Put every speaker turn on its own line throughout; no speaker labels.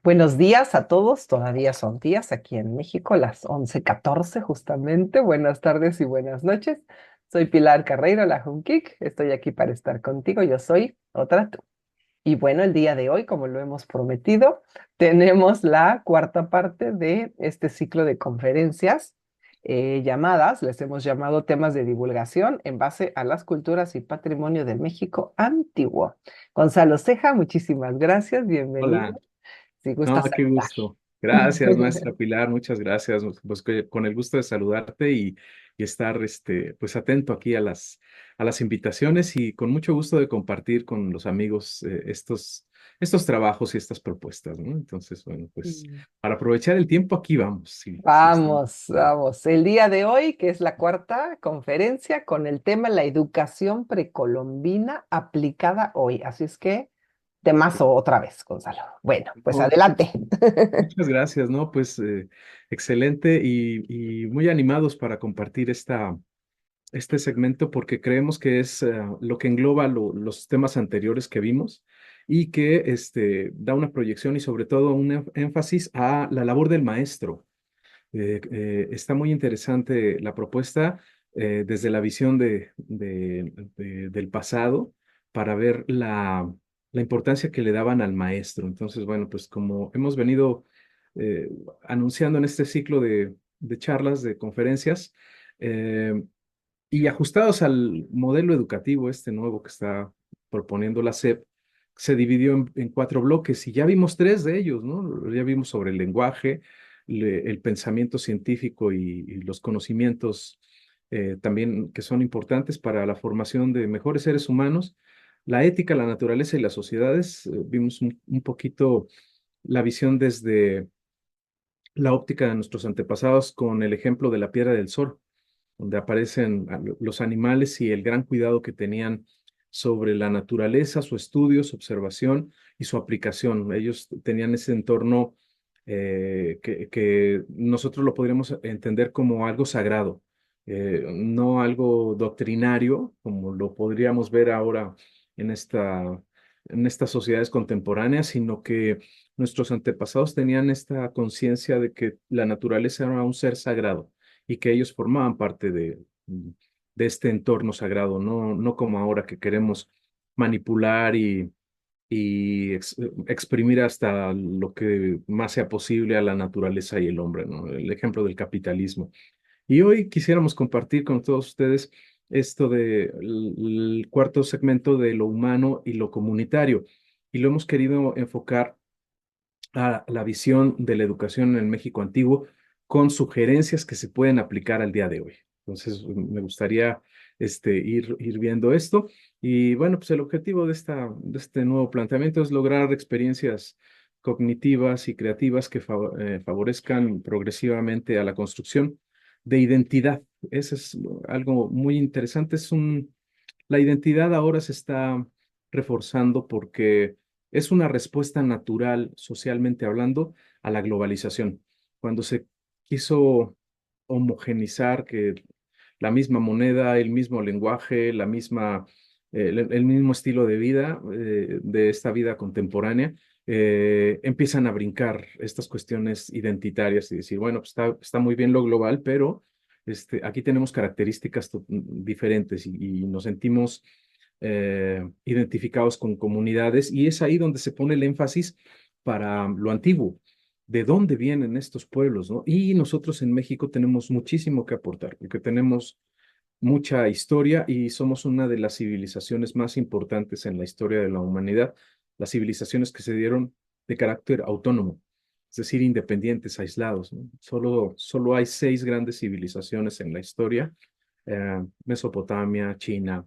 Buenos días a todos, todavía son días aquí en México, las 11:14 justamente. Buenas tardes y buenas noches. Soy Pilar Carreiro, la Junquic. Estoy aquí para estar contigo. Yo soy otra tú. Y bueno, el día de hoy, como lo hemos prometido, tenemos la cuarta parte de este ciclo de conferencias llamadas, les hemos llamado temas de divulgación en base a las culturas y patrimonio del México antiguo. Gonzalo Ceja, muchísimas gracias, bienvenido.
Hola,
Si gusta
no, qué
saludar.
gusto. Gracias, maestra Pilar, muchas gracias. Pues con el gusto de saludarte y estar pues atento aquí a las invitaciones y con mucho gusto de compartir con los amigos estos trabajos y estas propuestas, ¿no? Entonces, bueno, pues
Mm.
para aprovechar el tiempo, aquí vamos. Sí, sí, estamos.
Vamos, vamos. El día de hoy, que es la cuarta conferencia con el tema la educación precolombina aplicada hoy. Así es que, temazo otra vez, Gonzalo. Bueno, pues
No,
adelante.
muchas gracias, ¿no? Pues excelente y muy animados para compartir este segmento porque creemos que es lo que engloba los temas anteriores que vimos y que da una proyección y sobre todo un énfasis a la labor del maestro. Está muy interesante la propuesta desde la visión del pasado para ver la importancia que le daban al maestro. Entonces, bueno, pues como hemos venido eh, anunciando en este ciclo de charlas, de conferencias, eh, y ajustados al modelo educativo este nuevo que está proponiendo la SEP, se dividió en cuatro bloques y ya vimos tres de ellos, ¿no? Ya vimos sobre el lenguaje, el pensamiento científico y los conocimientos también que son importantes para la formación de mejores seres humanos, la ética, la naturaleza y las sociedades. Vimos un poquito la visión desde la óptica de nuestros antepasados con el ejemplo de la piedra del sol donde aparecen los animales y el gran cuidado que tenían sobre la naturaleza, su estudio, su observación y su aplicación. Ellos tenían ese entorno que nosotros lo podríamos entender como algo sagrado, no algo doctrinario, como lo podríamos ver ahora en en estas sociedades contemporáneas, sino que nuestros antepasados tenían esta conciencia de que la naturaleza era un ser sagrado y que ellos formaban parte de este entorno sagrado, no como ahora que queremos manipular y exprimir hasta lo que más sea posible a la naturaleza y el hombre, ¿no? El ejemplo del capitalismo. Y hoy quisiéramos compartir con todos ustedes esto del cuarto segmento de lo humano y lo comunitario. Y lo hemos querido enfocar a la visión de la educación en el México antiguo con sugerencias que se pueden aplicar al día de hoy. Entonces, me gustaría ir viendo esto. Y bueno, pues el objetivo de este nuevo planteamiento es lograr experiencias cognitivas y creativas que favorezcan progresivamente a la construcción de identidad. Eso es algo muy interesante. La identidad ahora se está reforzando porque es una respuesta natural, socialmente hablando, a la globalización. Cuando se quiso homogenizar que la misma moneda, el mismo lenguaje, el mismo estilo de vida de esta vida contemporánea, empiezan a brincar estas cuestiones identitarias y decir, bueno, pues está muy bien lo global, pero aquí tenemos características diferentes y nos sentimos identificados con comunidades y es ahí donde se pone el énfasis para lo antiguo. ¿De dónde vienen estos pueblos, no? Y nosotros en México tenemos muchísimo que aportar, porque tenemos mucha historia y somos una de las civilizaciones más importantes en la historia de la humanidad, las civilizaciones que se dieron de carácter autónomo, es decir, independientes, aislados, ¿no? Solo hay seis grandes civilizaciones en la historia, Mesopotamia, China,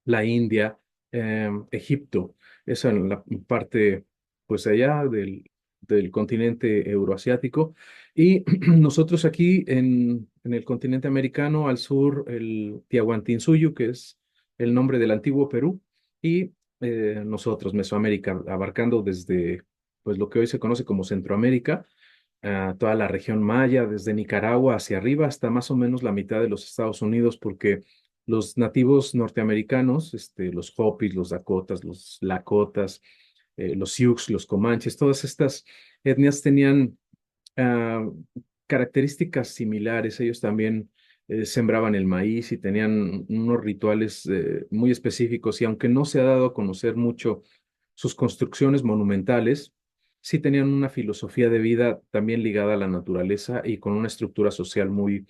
la India, Egipto, eso en la parte, pues allá del continente euroasiático. Y nosotros aquí en el continente americano, al sur, el Tiahuantinsuyo, que es el nombre del antiguo Perú, y nosotros, Mesoamérica, abarcando desde pues lo que hoy se conoce como Centroamérica, toda la región maya, desde Nicaragua hacia arriba hasta más o menos la mitad de los Estados Unidos, porque los nativos norteamericanos, los Hopis, los Dakotas, los Lakotas, los Sioux, los Comanches, todas estas etnias tenían ah, características similares. Ellos también sembraban el maíz y tenían unos rituales muy específicos y aunque no se ha dado a conocer mucho sus construcciones monumentales, sí tenían una filosofía de vida también ligada a la naturaleza y con una estructura social muy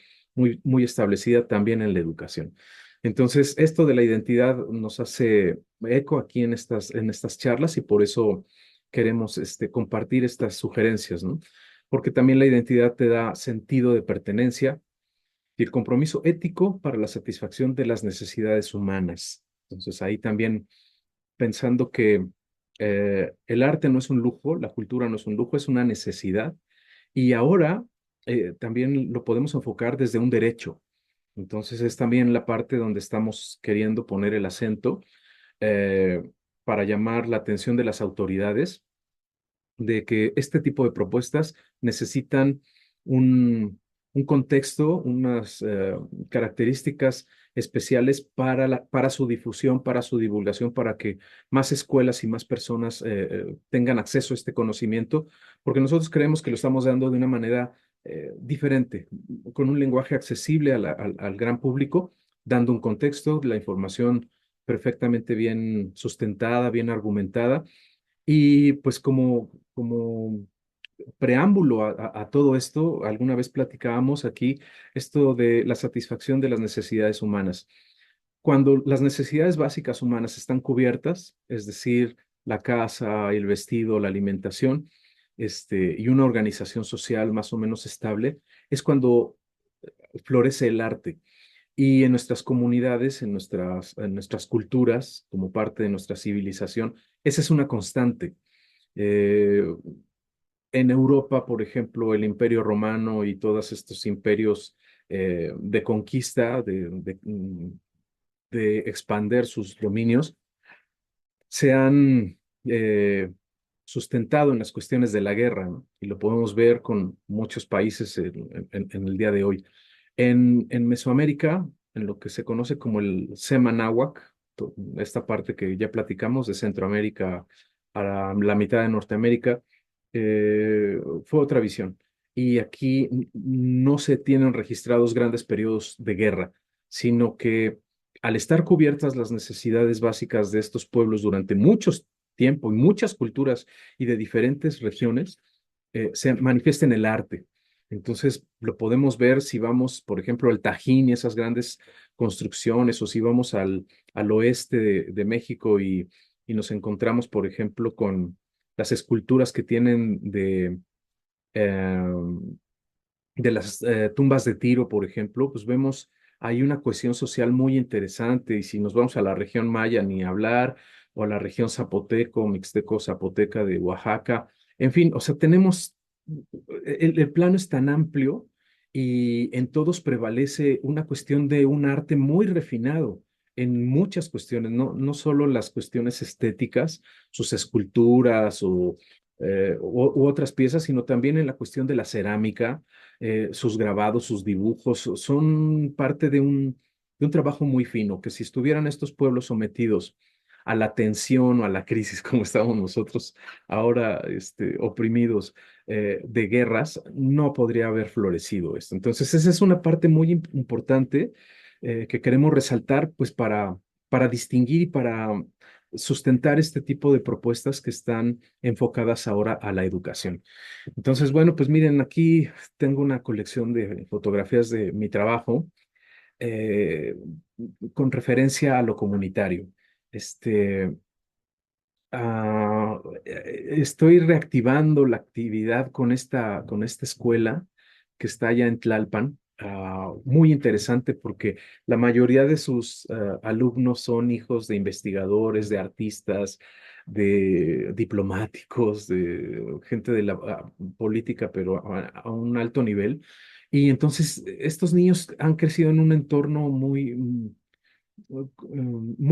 establecida también en la educación. Entonces, esto de la identidad nos hace eco aquí en estas charlas y por eso queremos compartir estas sugerencias, ¿no? Porque también la identidad te da sentido de pertenencia y el compromiso ético para la satisfacción de las necesidades humanas. Entonces, ahí también pensando que el arte no es un lujo, la cultura no es un lujo, es una necesidad. Y ahora también lo podemos enfocar desde un derecho. Entonces es también la parte donde estamos queriendo poner el acento eh, para llamar la atención de las autoridades de que este tipo de propuestas necesitan un, un contexto, unas características especiales para su difusión, para su divulgación, para que más escuelas y más personas tengan acceso a este conocimiento, porque nosotros creemos que lo estamos dando de una manera diferente, con un lenguaje accesible al gran público, dando un contexto, la información perfectamente bien sustentada, bien argumentada y pues como preámbulo a todo esto, alguna vez platicábamos aquí esto de la satisfacción de las necesidades humanas. Cuando las necesidades básicas humanas están cubiertas, es decir, la casa, el vestido, la alimentación, y una organización social más o menos estable, es cuando florece el arte. Y en nuestras comunidades, en nuestras culturas, como parte de nuestra civilización, esa es una constante. Eh, en Europa, por ejemplo, el Imperio Romano y todos estos imperios de conquista, de expander sus dominios, se han sustentado en las cuestiones de la guerra, ¿no? Y lo podemos ver con muchos países en el día de hoy. En Mesoamérica, en lo que se conoce como el Semanáhuac, esta parte que ya platicamos de Centroamérica a la mitad de Norteamérica, fue otra visión. Y aquí no se tienen registrados grandes periodos de guerra, sino que al estar cubiertas las necesidades básicas de estos pueblos durante muchos tiempo y muchas culturas y de diferentes regiones, se manifiesta en el arte. Entonces, lo podemos ver si vamos, por ejemplo, al Tajín y esas grandes construcciones, o si vamos al oeste de México y nos encontramos, por ejemplo, con las esculturas que tienen eh, de las tumbas de Tiro, por ejemplo, pues vemos hay una cohesión social muy interesante. Y si nos vamos a la región maya, ni hablar, o a la región zapoteco, mixteco zapoteca de Oaxaca, en fin, o sea, tenemos, el plano es tan amplio y en todos prevalece una cuestión de un arte muy refinado en muchas cuestiones, no solo las cuestiones estéticas, sus esculturas u otras piezas, sino también en la cuestión de la cerámica, sus grabados, sus dibujos, son parte de un trabajo muy fino, que si estuvieran estos pueblos sometidos a la tensión o a la crisis como estamos nosotros ahora, oprimidos de guerras, no podría haber florecido esto. Entonces, esa es una parte muy importante que queremos resaltar, pues para distinguir y para sustentar este tipo de propuestas que están enfocadas ahora a la educación. Entonces, bueno, pues miren, aquí tengo una colección de fotografías de mi trabajo eh, con referencia a lo comunitario. Este, Estoy reactivando la actividad con esta escuela que está allá en Tlalpan. Muy interesante porque la mayoría de sus alumnos son hijos de investigadores, de artistas, de diplomáticos, de gente de la política, pero a un alto nivel. Y entonces estos niños han crecido en un entorno muy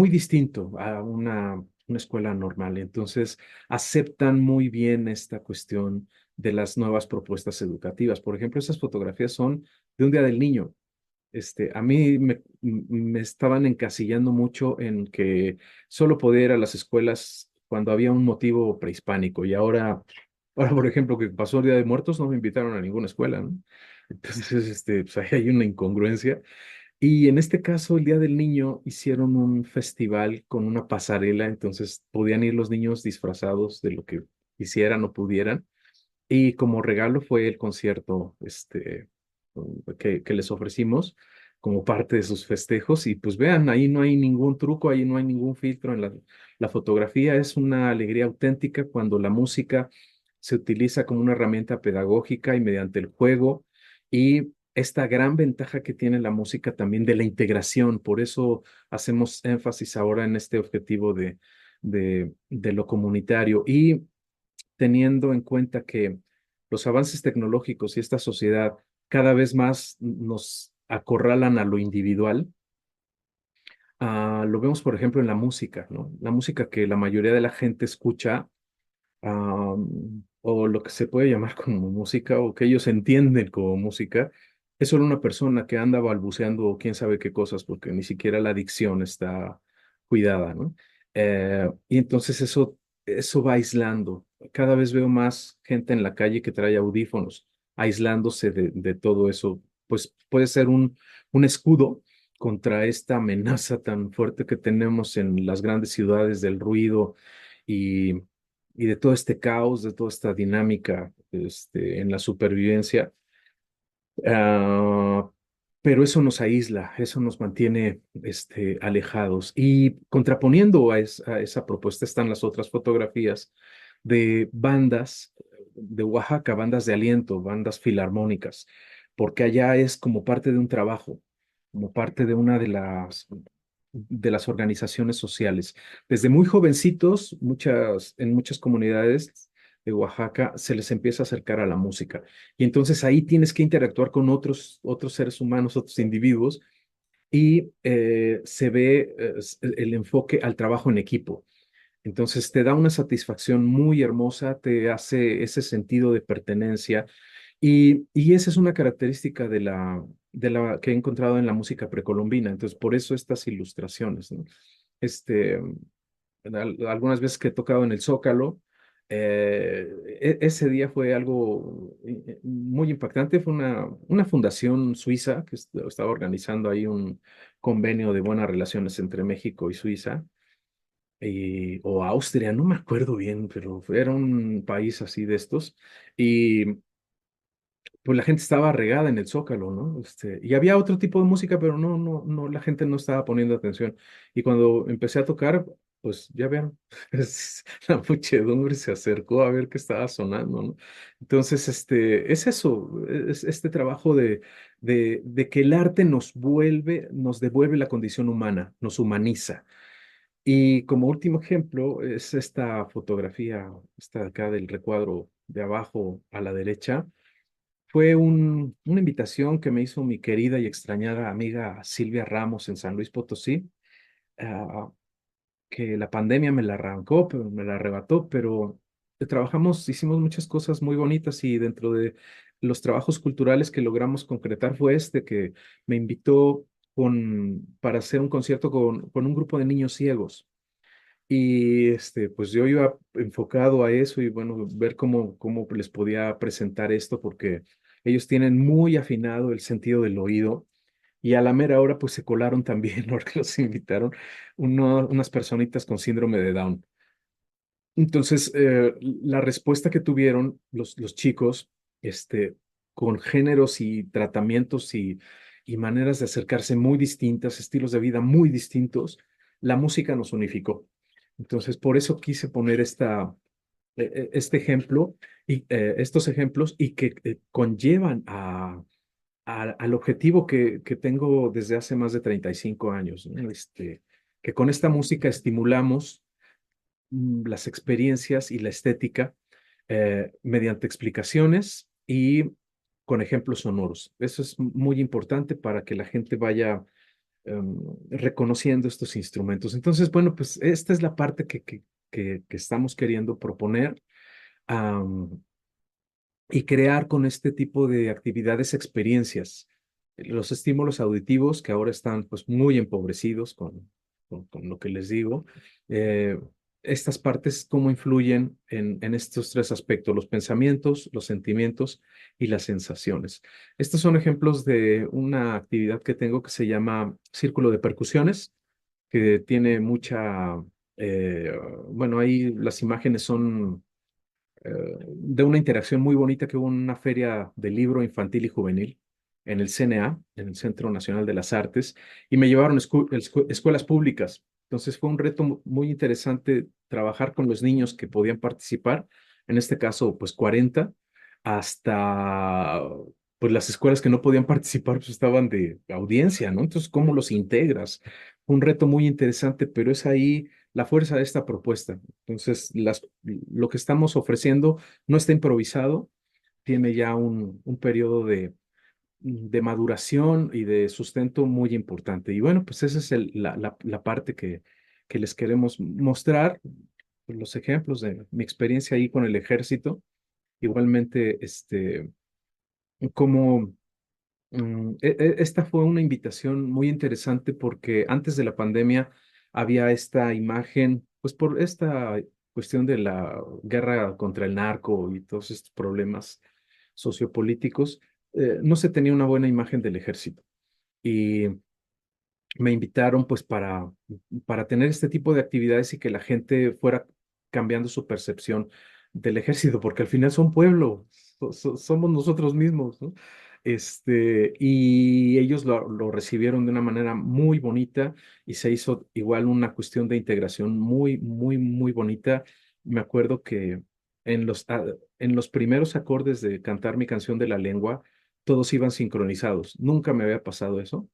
distinto a una escuela normal. Entonces, aceptan muy bien esta cuestión de las nuevas propuestas educativas. Por ejemplo, esas fotografías son de un día del niño. A mí me estaban encasillando mucho en que solo podía ir a las escuelas cuando había un motivo prehispánico y ahora, por ejemplo, que pasó el Día de Muertos, no me invitaron a ninguna escuela, ¿no? Entonces, pues ahí hay una incongruencia. Y en este caso, el Día del Niño, hicieron un festival con una pasarela, entonces podían ir los niños disfrazados de lo que quisieran o pudieran. Y como regalo fue el concierto que les ofrecimos como parte de sus festejos. Y pues vean, ahí no hay ningún truco, ahí no hay ningún filtro en la fotografía. Es una alegría auténtica cuando la música se utiliza como una herramienta pedagógica y mediante el juego. Y esta gran ventaja que tiene la música también de la integración. Por eso hacemos énfasis ahora en este objetivo de lo comunitario. Y teniendo en cuenta que los avances tecnológicos y esta sociedad cada vez más nos acorralan a lo individual, lo vemos, por ejemplo, en la música, ¿no? La música que la mayoría de la gente escucha, o lo que se puede llamar como música, o que ellos entienden como música, es solo una persona que anda balbuceando quién sabe qué cosas, porque ni siquiera la dicción está cuidada, ¿no? Y entonces eso va aislando. Cada vez veo más gente en la calle que trae audífonos, aislándose de todo eso. Pues puede ser un escudo contra esta amenaza tan fuerte que tenemos en las grandes ciudades del ruido y, y de todo este caos, de toda esta dinámica en la supervivencia. Ah, pero eso nos aísla, eso nos mantiene alejados. Y contraponiendo a esa propuesta están las otras fotografías de bandas de Oaxaca, bandas de aliento, bandas filarmónicas, porque allá es como parte de un trabajo, como parte de una de las organizaciones sociales. Desde muy jovencitos, en muchas comunidades de Oaxaca se les empieza a acercar a la música. Y entonces ahí tienes que interactuar con otros seres humanos, otros individuos, y se ve el enfoque al trabajo en equipo. Entonces te da una satisfacción muy hermosa, te hace ese sentido de pertenencia y esa es una característica de la que he encontrado en la música precolombina. Entonces por eso estas ilustraciones, ¿no? Este, algunas veces que he tocado en el Zócalo, ese día fue algo muy impactante. Fue una fundación suiza que estaba organizando ahí un convenio de buenas relaciones entre México y Suiza, o Austria, no me acuerdo bien, pero era un país así de estos. Y pues la gente estaba regada en el Zócalo, ¿no? Y había otro tipo de música, pero no, la gente no estaba poniendo atención. Y cuando empecé a tocar, pues ya vean, la muchedumbre se acercó a ver qué estaba sonando, ¿no? Entonces, es eso, es este trabajo de que el arte nos devuelve la condición humana, nos humaniza. Y como último ejemplo es esta fotografía, esta de acá del recuadro de abajo a la derecha. Fue una invitación que me hizo mi querida y extrañada amiga Silvia Ramos en San Luis Potosí, ah, que la pandemia me la arrancó, pero me la arrebató, pero hicimos muchas cosas muy bonitas y dentro de los trabajos culturales que logramos concretar fue que me invitó para hacer un concierto con un grupo de niños ciegos. Y pues yo iba enfocado a eso y bueno, ver cómo les podía presentar esto, porque ellos tienen muy afinado el sentido del oído y a la mera hora pues se colaron también, porque los invitaron unas personitas con síndrome de Down. Entonces, la respuesta que tuvieron los chicos, con géneros y tratamientos y maneras de acercarse muy distintas, estilos de vida muy distintos, la música nos unificó. Entonces, por eso quise poner este ejemplo y estos ejemplos y que conllevan al objetivo que tengo desde hace más de 35 años, ¿no? Que con esta música estimulamos las experiencias y la estética mediante explicaciones y con ejemplos sonoros. Eso es muy importante para que la gente vaya reconociendo estos instrumentos. Entonces, bueno, pues esta es la parte que estamos queriendo proponer, am, y crear con este tipo de actividades experiencias. Los estímulos auditivos que ahora están pues muy empobrecidos con lo que les digo. estas partes, cómo influyen en estos tres aspectos, los pensamientos, los sentimientos y las sensaciones. Estos son ejemplos de una actividad que tengo que se llama Círculo de Percusiones, que tiene mucha, eh, bueno, ahí las imágenes son de una interacción muy bonita que hubo en una feria de libro infantil y juvenil en el CNA, en el Centro Nacional de las Artes, y me llevaron escuelas públicas. Entonces fue un reto muy interesante trabajar con los niños que podían participar, en este caso, pues 40, hasta pues las escuelas que no podían participar, pues estaban de audiencia, ¿no? Entonces, ¿cómo los integras? Un reto muy interesante, pero es ahí la fuerza de esta propuesta. Entonces, lo que estamos ofreciendo no está improvisado, tiene ya un periodo de maduración y de sustento muy importante. Y bueno, pues esa es la parte que les queremos mostrar, los ejemplos de mi experiencia ahí con el ejército. Igualmente, como esta fue una invitación muy interesante porque antes de la pandemia había esta imagen, pues por esta cuestión de la guerra contra el narco y todos estos problemas sociopolíticos, no se tenía una buena imagen del ejército. Y me invitaron pues para tener este tipo de actividades y que la gente fuera cambiando su percepción del ejército, porque al final son pueblo, somos nosotros mismos, ¿no? Y ellos lo recibieron de una manera muy bonita y se hizo igual una cuestión de integración muy, muy, muy bonita. Me acuerdo que en los primeros acordes de cantar mi canción de la lengua, todos iban sincronizados. Nunca me había pasado eso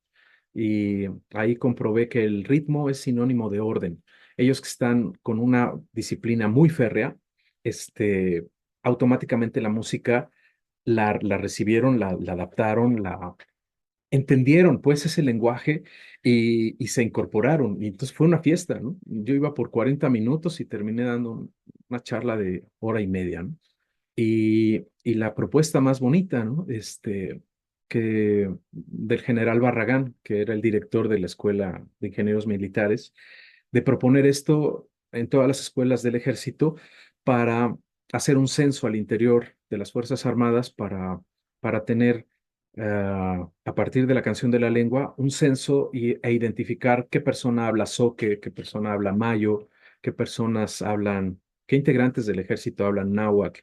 y ahí comprobé que el ritmo es sinónimo de orden. Ellos que están con una disciplina muy férrea, este, automáticamente la música la recibieron, la adaptaron, la entendieron pues ese lenguaje y se incorporaron. Y entonces fue una fiesta, ¿no? Yo iba por 40 minutos y terminé dando una charla de hora y media, ¿no? Y la propuesta más bonita, ¿no? Que del general Barragán, que era el director de la Escuela de Ingenieros Militares, de proponer esto en todas las escuelas del ejército para hacer un censo al interior de las Fuerzas Armadas para tener, a partir de la canción de la lengua, un censo e identificar qué persona habla zoque, qué persona habla mayo, qué personas hablan, qué integrantes del ejército hablan náhuatl,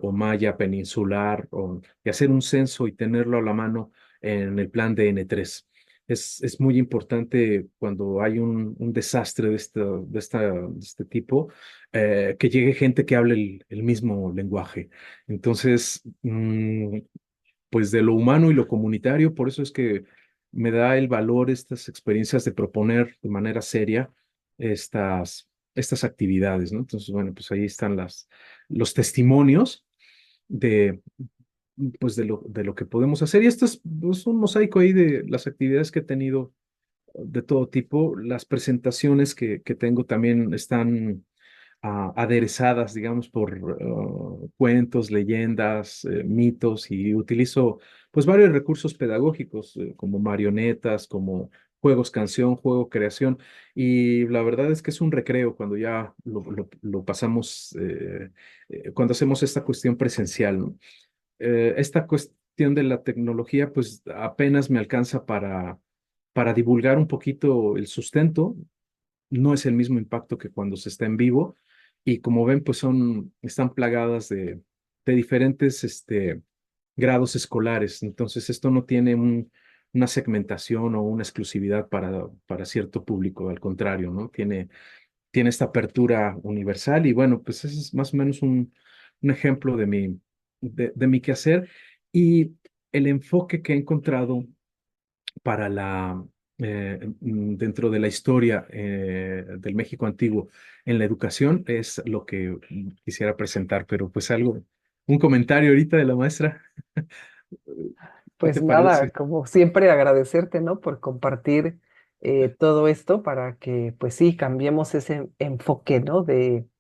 o maya peninsular, y hacer un censo y tenerlo a la mano en el plan de N3. Es muy importante cuando hay un desastre de este tipo, que llegue gente que hable el mismo lenguaje. Entonces, pues de lo humano y lo comunitario, por eso es que me da el valor estas experiencias de proponer de manera seria estas actividades, ¿no? Entonces, bueno, pues ahí están los testimonios de, pues de lo que podemos hacer. Y esto es pues, un mosaico ahí de las actividades que he tenido de todo tipo. Las presentaciones que tengo también están aderezadas, digamos, por cuentos, leyendas, mitos y utilizo pues varios recursos pedagógicos como marionetas, como juegos canción, juego creación y la verdad es que es un recreo cuando ya lo pasamos, cuando hacemos esta cuestión presencial, ¿no? Esta cuestión de la tecnología pues apenas me alcanza para divulgar un poquito el sustento, no es el mismo impacto que cuando se está en vivo y como ven, pues están plagadas de diferentes grados escolares. Entonces, esto no tiene una segmentación o una exclusividad para cierto público, al contrario, ¿no? Tiene esta apertura universal y bueno, pues ese es más o menos un ejemplo de mi quehacer y el enfoque que he encontrado para dentro de la historia del México antiguo en la educación es lo que quisiera presentar, pero pues un comentario ahorita de la maestra, ¿qué
Pues
te
nada,
parece?
como siempre agradecerte, ¿no? Por compartir todo esto para que, pues sí, cambiemos ese enfoque, ¿no?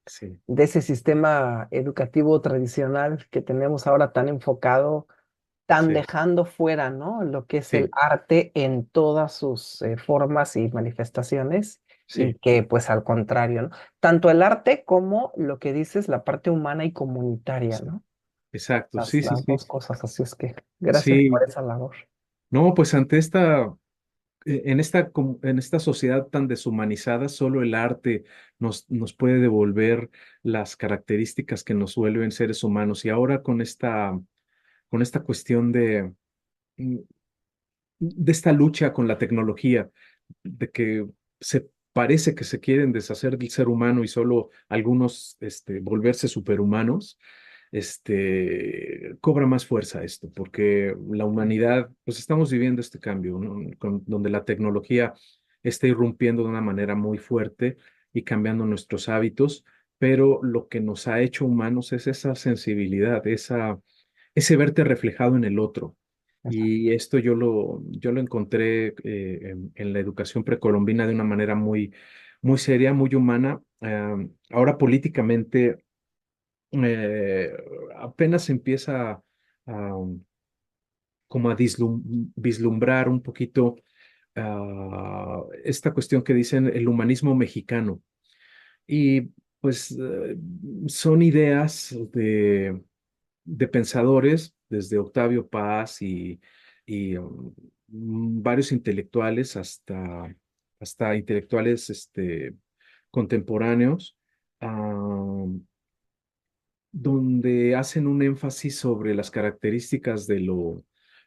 Sí,
De ese sistema educativo tradicional que tenemos ahora tan enfocado, tan
sí,
dejando fuera, ¿no? Lo que es el
sí,
arte en todas sus formas y manifestaciones. y
sí,
que pues al contrario, ¿no? Tanto el arte como lo que dices, la parte humana y comunitaria, ¿no?
exacto,
Las,
sí, sí,
las
sí,
dos cosas, así es que gracias por
sí.
esa labor.
No, pues ante en esta sociedad tan deshumanizada, solo el arte nos puede devolver las características que nos vuelven seres humanos. Y ahora con esta cuestión de esta lucha con la tecnología, de que se parece que se quieren deshacer del ser humano y solo algunos volverse superhumanos, cobra más fuerza esto, porque la humanidad, pues estamos viviendo este cambio, ¿no? Donde la tecnología está irrumpiendo de una manera muy fuerte y cambiando nuestros hábitos, pero lo que nos ha hecho humanos es esa sensibilidad, ese verte reflejado en el otro. Y esto yo lo encontré en la educación precolombina de una manera muy, muy seria, muy humana. Ahora políticamente eh, apenas empieza a, como a vislumbrar un poquito esta cuestión que dicen el humanismo mexicano. Y pues son ideas de pensadores, desde Octavio Paz y varios intelectuales hasta intelectuales contemporáneos, ah, donde hacen un énfasis sobre las características de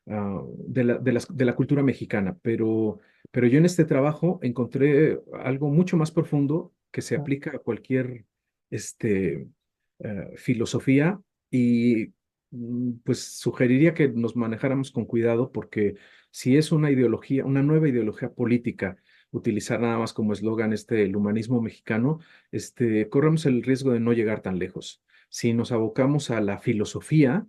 la cultura mexicana, pero yo en este trabajo encontré algo mucho más profundo que se aplica a cualquier este, filosofía y pues sugeriría que nos manejáramos con cuidado porque si es una ideología, una nueva ideología política, utilizar nada más como eslogan el humanismo mexicano, corremos el riesgo de no llegar tan lejos. Si nos abocamos a la filosofía,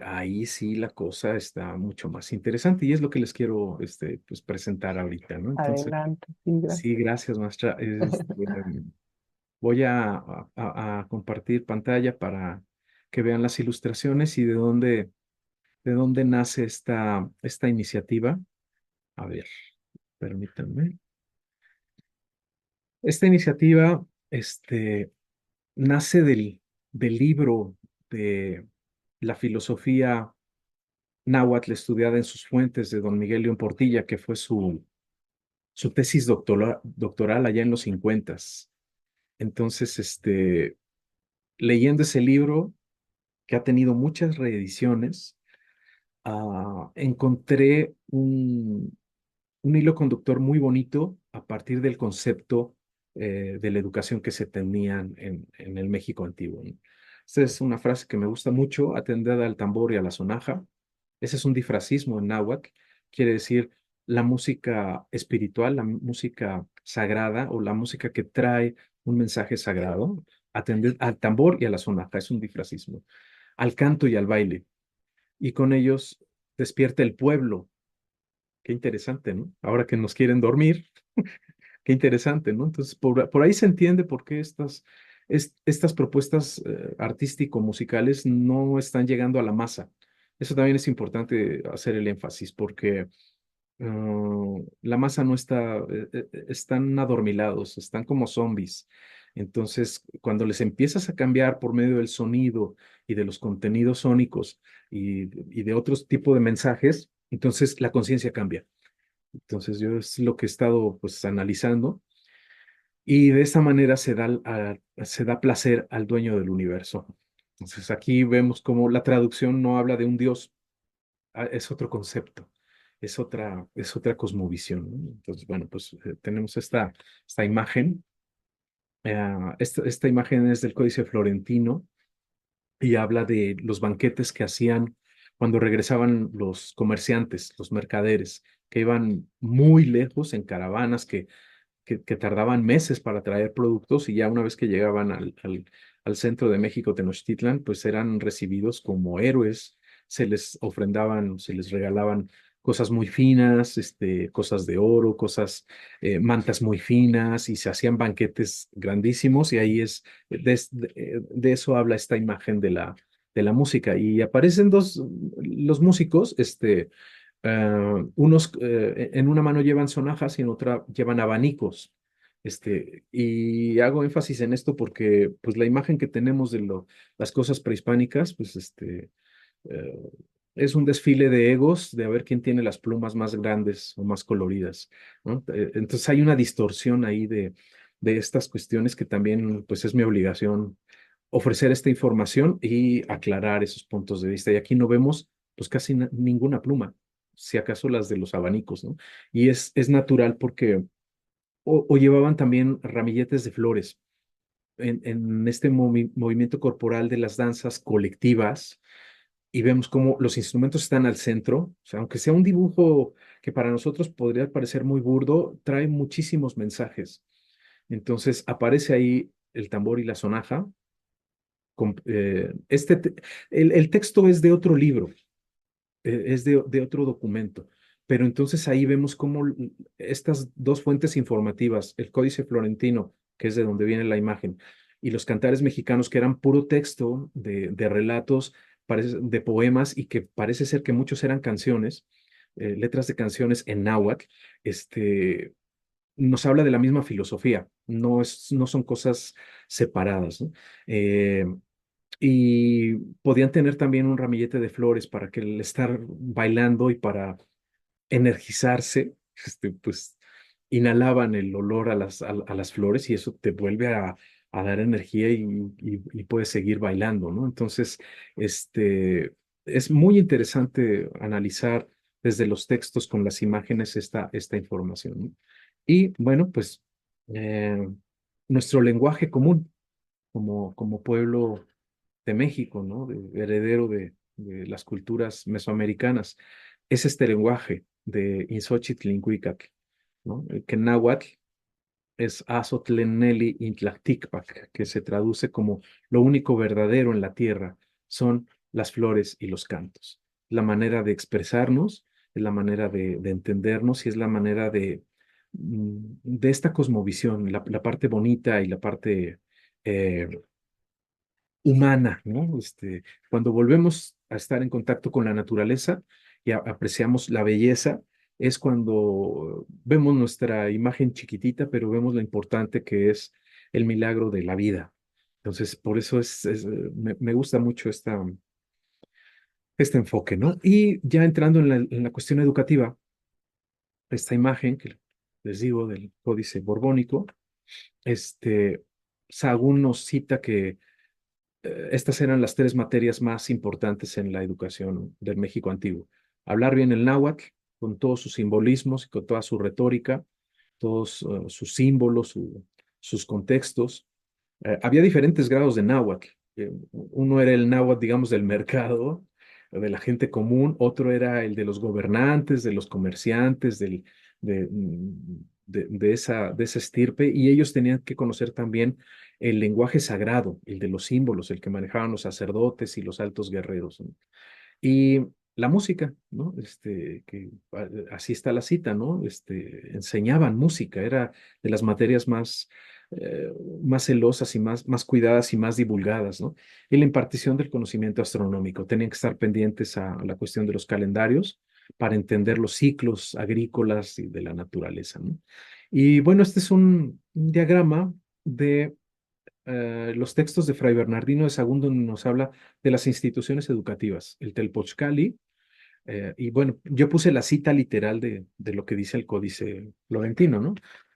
ahí sí la cosa está mucho más interesante y es lo que les quiero pues, presentar ahorita, ¿no? Entonces,
Adelante, sí,
sí,
gracias. Gracias.
gracias, maestra. Voy a compartir pantalla para que vean las ilustraciones y de dónde nace esta iniciativa. A ver, permítanme. Esta iniciativa, nace del libro de la filosofía náhuatl estudiada en sus fuentes de don Miguel León Portilla, que fue su tesis doctoral allá en los 50. Entonces, leyendo ese libro, que ha tenido muchas reediciones, encontré un hilo conductor muy bonito a partir del concepto de la educación que se tenían en el México antiguo, ¿no? Esta es una frase que me gusta mucho, atended al tambor y a la sonaja. Ese es un difracismo en náhuatl, quiere decir la música espiritual, la música sagrada o la música que trae un mensaje sagrado. Atended al tambor y a la sonaja, es un difracismo. Al canto y al baile. Y con ellos despierta el pueblo. Qué interesante, ¿no? Ahora que nos quieren dormir, qué interesante, ¿no? Entonces, por ahí se entiende por qué estas propuestas artístico-musicales no están llegando a la masa. Eso también es importante hacer el énfasis, porque la masa no está, están adormilados, están como zombies. Entonces, cuando les empiezas a cambiar por medio del sonido y de los contenidos sónicos y de otros tipos de mensajes, entonces la conciencia cambia. Entonces, yo es lo que he estado pues analizando y de esta manera se da placer al dueño del universo. Entonces, aquí vemos cómo la traducción no habla de un Dios, es otro concepto, es otra cosmovisión, ¿no? Entonces, bueno, pues tenemos esta imagen. Esta imagen es del Códice Florentino y habla de los banquetes que hacían cuando regresaban los comerciantes, los mercaderes, que iban muy lejos en caravanas, que tardaban meses para traer productos y ya una vez que llegaban al centro de México, Tenochtitlan, pues eran recibidos como héroes, se les ofrendaban, se les regalaban cosas muy finas, cosas de oro, mantas muy finas y se hacían banquetes grandísimos y ahí de eso habla esta imagen de la música y aparecen los músicos, unos en una mano llevan sonajas y en otra llevan abanicos. Y hago énfasis en esto porque pues la imagen que tenemos de las cosas prehispánicas, pues eh, es un desfile de egos de a ver quién tiene las plumas más grandes o más coloridas, ¿no? Entonces hay una distorsión ahí de estas cuestiones que también pues es mi obligación ofrecer esta información y aclarar esos puntos de vista. Y aquí no vemos pues casi ninguna pluma, si acaso las de los abanicos, ¿no? Y es natural porque o llevaban también ramilletes de flores. En este movimiento corporal de las danzas colectivas, y vemos cómo los instrumentos están al centro, o sea, aunque sea un dibujo que para nosotros podría parecer muy burdo, trae muchísimos mensajes. Entonces aparece ahí el tambor y la sonaja. con- eh, este, te- el texto es de otro libro, es de otro documento. Pero entonces ahí vemos cómo estas dos fuentes informativas, el Códice Florentino, que es de donde viene la imagen, y los cantares mexicanos, que eran puro texto de relatos, de poemas, y que parece ser que muchos eran canciones, letras de canciones en náhuatl, nos habla de la misma filosofía, no son cosas separadas, ¿no? Eh, y podían tener también un ramillete de flores para que el estar bailando y para energizarse, pues inhalaban el olor a las flores y eso te vuelve a dar energía y puedes seguir bailando, ¿no? Entonces, es muy interesante analizar desde los textos con las imágenes esta información, ¿no? Y bueno, pues eh, nuestro lenguaje común como pueblo de México, ¿no? Heredero de las culturas mesoamericanas, es este lenguaje de Inxochitl-Incuicac, ¿no? Que en náhuatl es Azotleneli Intlacticpac, que se traduce como lo único verdadero en la tierra son las flores y los cantos. La manera de expresarnos, es la manera de entendernos y es la manera de esta cosmovisión, la parte bonita y la parte eh, humana, ¿no? Cuando volvemos a estar en contacto con la naturaleza y apreciamos la belleza, es cuando vemos nuestra imagen chiquitita, pero vemos lo importante que es el milagro de la vida. Entonces, por eso me gusta mucho este enfoque, ¿no? Y ya entrando en la cuestión educativa, esta imagen que les digo del Códice Borbónico, Sahagún nos cita que estas eran las tres materias más importantes en la educación del México antiguo. Hablar bien el náhuatl, con todos sus simbolismos y con toda su retórica, todos sus símbolos, sus contextos. Había diferentes grados de náhuatl. Uno era el náhuatl, digamos, del mercado, de la gente común, otro era el de los gobernantes, de los comerciantes, de, de esa estirpe, y ellos tenían que conocer también el lenguaje sagrado, el de los símbolos, el que manejaban los sacerdotes y los altos guerreros, ¿no? Y la música, ¿no? Así está la cita, ¿no? Enseñaban música, era de las materias eh, más celosas y más cuidadas y más divulgadas, ¿no? Y la impartición del conocimiento astronómico. Tenían que estar pendientes a la cuestión de los calendarios para entender los ciclos agrícolas y de la naturaleza, ¿no? Y bueno, este es un diagrama de los textos de Fray Bernardino de Sahagún, donde nos habla de las instituciones educativas, el Telpochcali, y bueno, yo puse la cita literal de lo que dice el Códice Florentino, ¿no?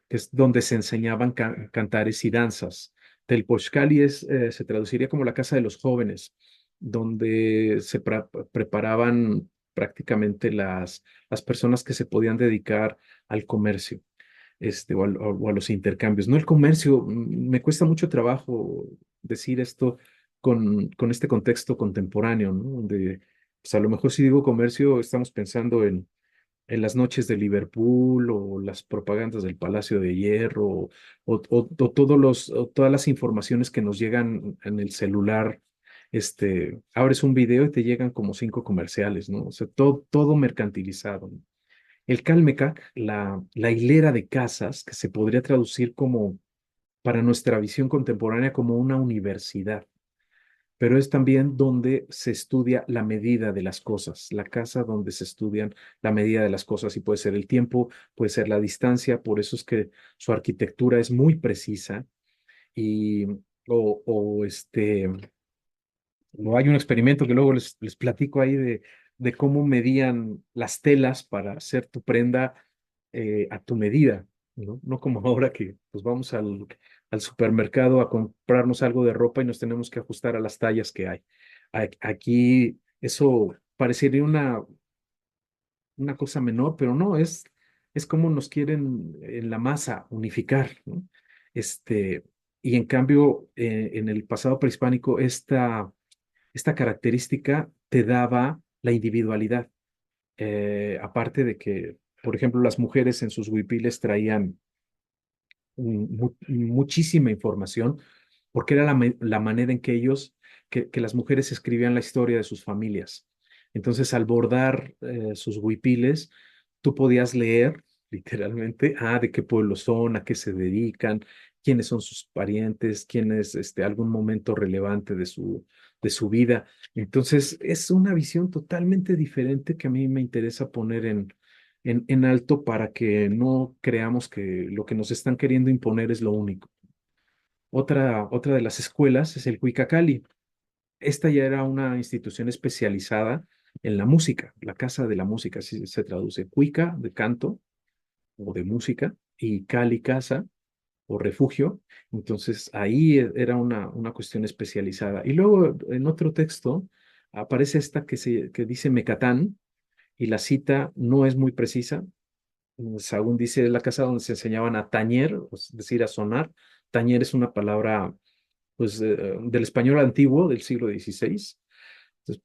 Que es donde se enseñaban cantares y danzas. Telpochcali se traduciría como la casa de los jóvenes, donde se preparaban prácticamente las personas que se podían dedicar al comercio o a los intercambios. No el comercio, me cuesta mucho trabajo decir esto con este contexto contemporáneo, ¿no? Donde, pues a lo mejor si digo comercio, estamos pensando en las noches de Liverpool o las propagandas del Palacio de Hierro o todas las informaciones que nos llegan en el celular. Abres un video y te llegan como cinco comerciales, ¿no? O sea, todo mercantilizado, ¿no? El Calmecac, la hilera de casas, que se podría traducir como, para nuestra visión contemporánea, como una universidad. pero es también donde se estudia la medida de las cosas, la casa donde se estudian la medida de las cosas y puede ser el tiempo, puede ser la distancia, por eso es que su arquitectura es muy precisa y o hay un experimento que luego les platico ahí de cómo medían las telas para hacer tu prenda a tu medida, ¿no? No como ahora que pues vamos al supermercado a comprarnos algo de ropa y nos tenemos que ajustar a las tallas que hay. Aquí eso parecería una cosa menor, pero no, es como nos quieren en la masa unificar, ¿no? Este, y en cambio, en el pasado prehispánico, esta característica te daba la individualidad. Aparte de que, por ejemplo, las mujeres en sus huipiles traían muchísima información, porque era la manera en que que las mujeres escribían la historia de sus familias. Entonces, al bordar sus huipiles, tú podías leer literalmente, de qué pueblo son, a qué se dedican, quiénes son sus parientes, quién es algún momento relevante de su vida. Entonces, es una visión totalmente diferente que a mí me interesa poner en alto para que no creamos que lo que nos están queriendo imponer es lo único. Otra de las escuelas es el Cuicacali. Esta ya era una institución especializada en la música, la Casa de la Música, así se traduce. Cuica de canto o de música y Cali casa o refugio. Entonces ahí era una cuestión especializada. Y luego en otro texto aparece esta que dice Mecatán y la cita no es muy precisa. Según dice, es la casa donde se enseñaban a tañer, es decir, a sonar. Tañer es una palabra pues, del español antiguo del siglo XVI. Entonces,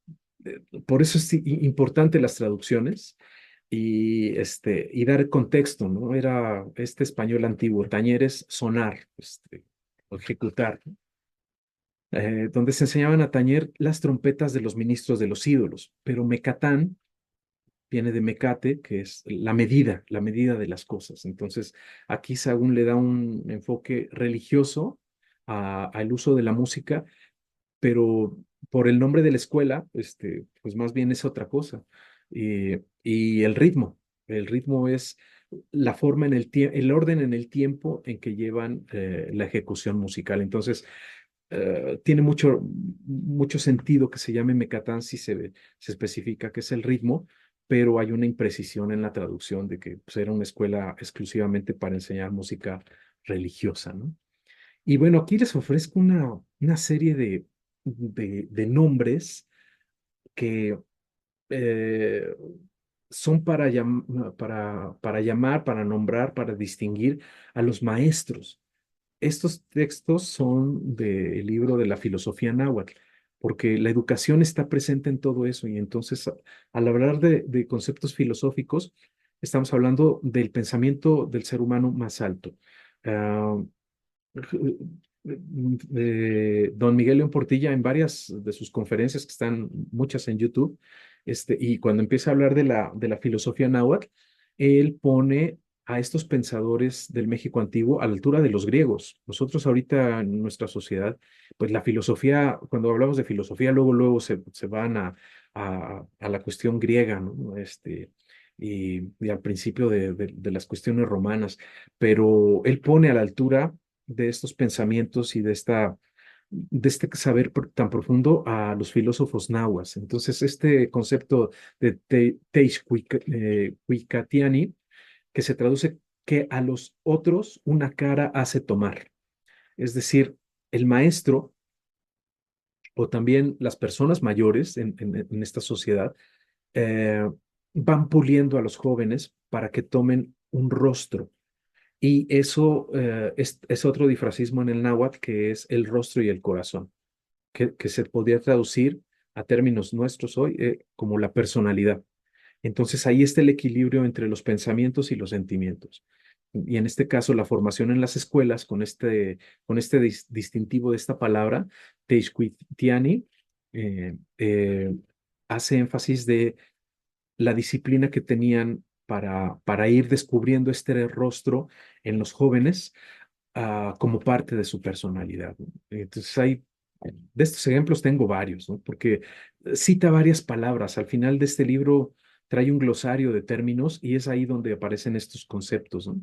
por eso es importante las traducciones y dar contexto, ¿no? Era este español antiguo, tañer es sonar, o ejecutar, ¿no? Donde se enseñaban a tañer las trompetas de los ministros de los ídolos, pero Mecatán viene de mecate, que es la medida de las cosas. Entonces, aquí Sahagún le da un enfoque religioso al uso de la música, pero por el nombre de la escuela, pues más bien es otra cosa. Y el ritmo es la forma el orden en el tiempo en que llevan la ejecución musical. Entonces, tiene mucho sentido que se llame Mecatán si se especifica que es el ritmo, pero hay una imprecisión en la traducción de que pues, era una escuela exclusivamente para enseñar música religiosa, ¿no? Y bueno, aquí les ofrezco una serie de nombres que eh, son para llamar, para nombrar, para distinguir a los maestros. Estos textos son del libro de la filosofía náhuatl, porque la educación está presente en todo eso y entonces al hablar de conceptos filosóficos, estamos hablando del pensamiento del ser humano más alto. Ah, Don Miguel León Portilla en varias de sus conferencias, que están muchas en YouTube, y cuando empieza a hablar de la filosofía náhuatl, él pone a estos pensadores del México antiguo a la altura de los griegos. Nosotros ahorita en nuestra sociedad, pues la filosofía, cuando hablamos de filosofía, luego se van a la cuestión griega, ¿no? Y al principio de las cuestiones romanas, pero él pone a la altura de estos pensamientos y de este saber tan profundo a los filósofos nahuas. Entonces, este concepto de Teixcuicatiani, que se traduce que a los otros una cara hace tomar. Es decir, el maestro o también las personas mayores en esta sociedad eh, van puliendo a los jóvenes para que tomen un rostro. Y eso es otro difracismo en el náhuatl que es el rostro y el corazón, que se podría traducir a términos nuestros hoy como la personalidad. Entonces ahí está el equilibrio entre los pensamientos y los sentimientos. Y en este caso, la formación en las escuelas con este distintivo de esta palabra, Teixcuitiani, hace énfasis de la disciplina que tenían para ir descubriendo este rostro en los jóvenes como parte de su personalidad, ¿no? Entonces hay De estos ejemplos tengo varios, ¿no? Porque cita varias palabras. Al final de este libro trae un glosario de términos y es ahí donde aparecen estos conceptos, ¿no?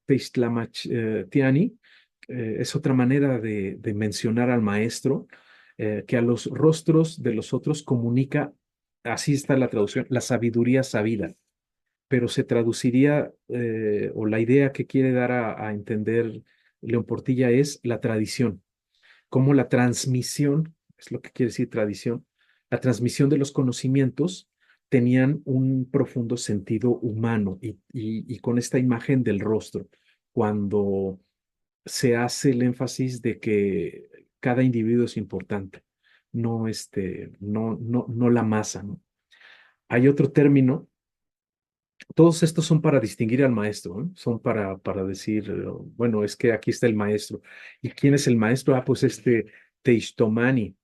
Teixtlamachtiyani es otra manera de mencionar al maestro, que a los rostros de los otros comunica, así está la traducción, la sabiduría sabida, pero se traduciría, o la idea que quiere dar a entender León Portilla es la tradición, como la transmisión, es lo que quiere decir tradición, la transmisión de los conocimientos tenían un profundo sentido humano y con esta imagen del rostro, cuando se hace el énfasis de que cada individuo es importante, no, no la masa, ¿no? Hay otro término, todos estos son para distinguir al maestro, ¿no? Son para decir, bueno, es que aquí está el maestro. ¿Y quién es el maestro? Ah, pues este Teishtomani.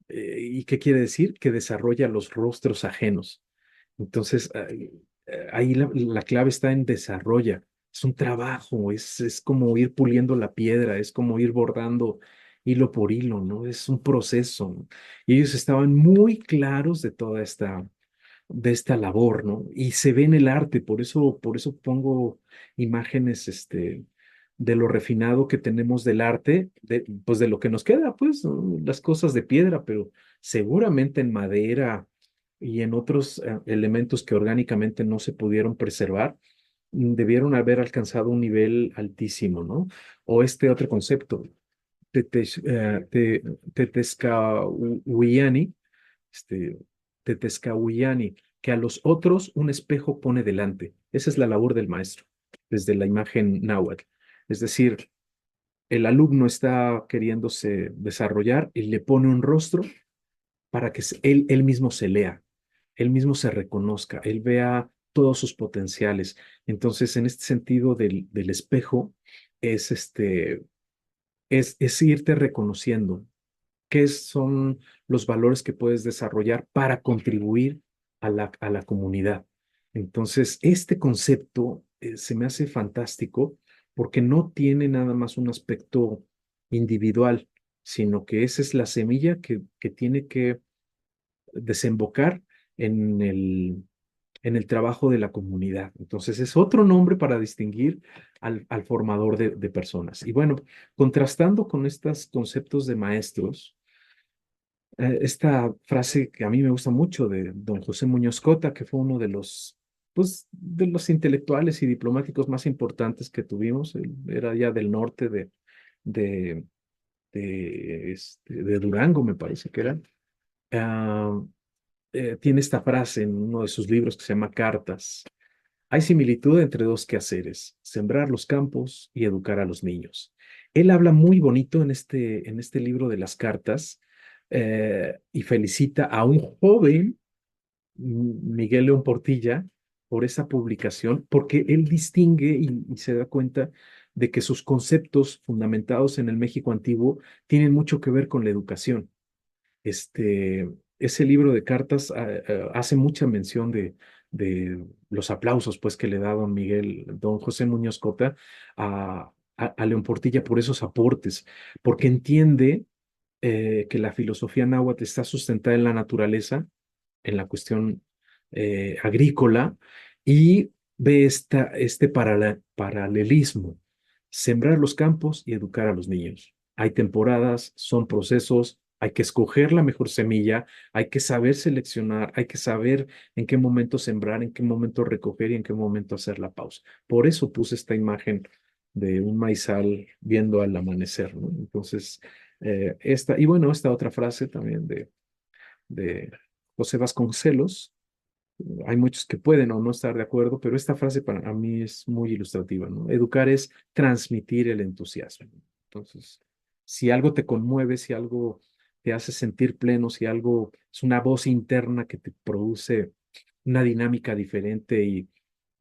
¿Y qué quiere decir? Que desarrolla los rostros ajenos. Entonces, ahí la clave está en desarrolla. Es un trabajo, es como ir puliendo la piedra, es como ir bordando hilo por hilo, ¿no? Es un proceso, ¿no? Y ellos estaban muy claros de esta labor, ¿no? Y se ve en el arte, por eso pongo imágenes, de lo refinado que tenemos del arte, pues de lo que nos queda, pues, ¿no? Las cosas de piedra, pero seguramente en madera y en otros elementos que orgánicamente no se pudieron preservar, debieron haber alcanzado un nivel altísimo, ¿no? O este otro concepto, Tetezcahuiani, este, Tetezcahuiani, que a los otros un espejo pone delante. Esa es la labor del maestro, desde la imagen náhuatl. Es decir, el alumno está queriéndose desarrollar y le pone un rostro para que él mismo se lea, él mismo se reconozca, él vea todos sus potenciales. Entonces, en este sentido del espejo, es, es irte reconociendo qué son los valores que puedes desarrollar para contribuir a la comunidad. Entonces, este concepto se me hace fantástico porque no tiene nada más un aspecto individual, sino que esa es la semilla que tiene que desembocar en en el trabajo de la comunidad. Entonces, es otro nombre para distinguir al formador de personas. Y bueno, contrastando con estos conceptos de maestros, esta frase que a mí me gusta mucho de don José Muñoz Cota, que fue uno de los, pues, de los intelectuales y diplomáticos más importantes que tuvimos. Él era ya del norte de, de Durango, me parece que era. Ah, tiene esta frase en uno de sus libros que se llama Cartas. Hay similitud entre dos quehaceres, sembrar los campos y educar a los niños. Él habla muy bonito en este libro de las cartas, y felicita a un joven, Miguel León Portilla, por esa publicación, porque él distingue y se da cuenta de que sus conceptos fundamentados en el México antiguo tienen mucho que ver con la educación. Ese libro de cartas hace mucha mención de los aplausos pues, que le da don Miguel, don José Muñoz Cota a León Portilla por esos aportes, porque entiende que la filosofía náhuatl está sustentada en la naturaleza, en la cuestión agrícola, y ve este paralelismo, sembrar los campos y educar a los niños. Hay temporadas, son procesos, hay que escoger la mejor semilla, hay que saber seleccionar, hay que saber en qué momento sembrar, en qué momento recoger y en qué momento hacer la pausa. Por eso puse esta imagen de un maizal viendo al amanecer, ¿no? Entonces, y bueno, esta otra frase también de José Vasconcelos, hay muchos que pueden o no estar de acuerdo, pero esta frase para mí es muy ilustrativa, ¿no? Educar es transmitir el entusiasmo. Entonces, si algo te conmueve, si algo te hace sentir pleno, si algo es una voz interna que te produce una dinámica diferente y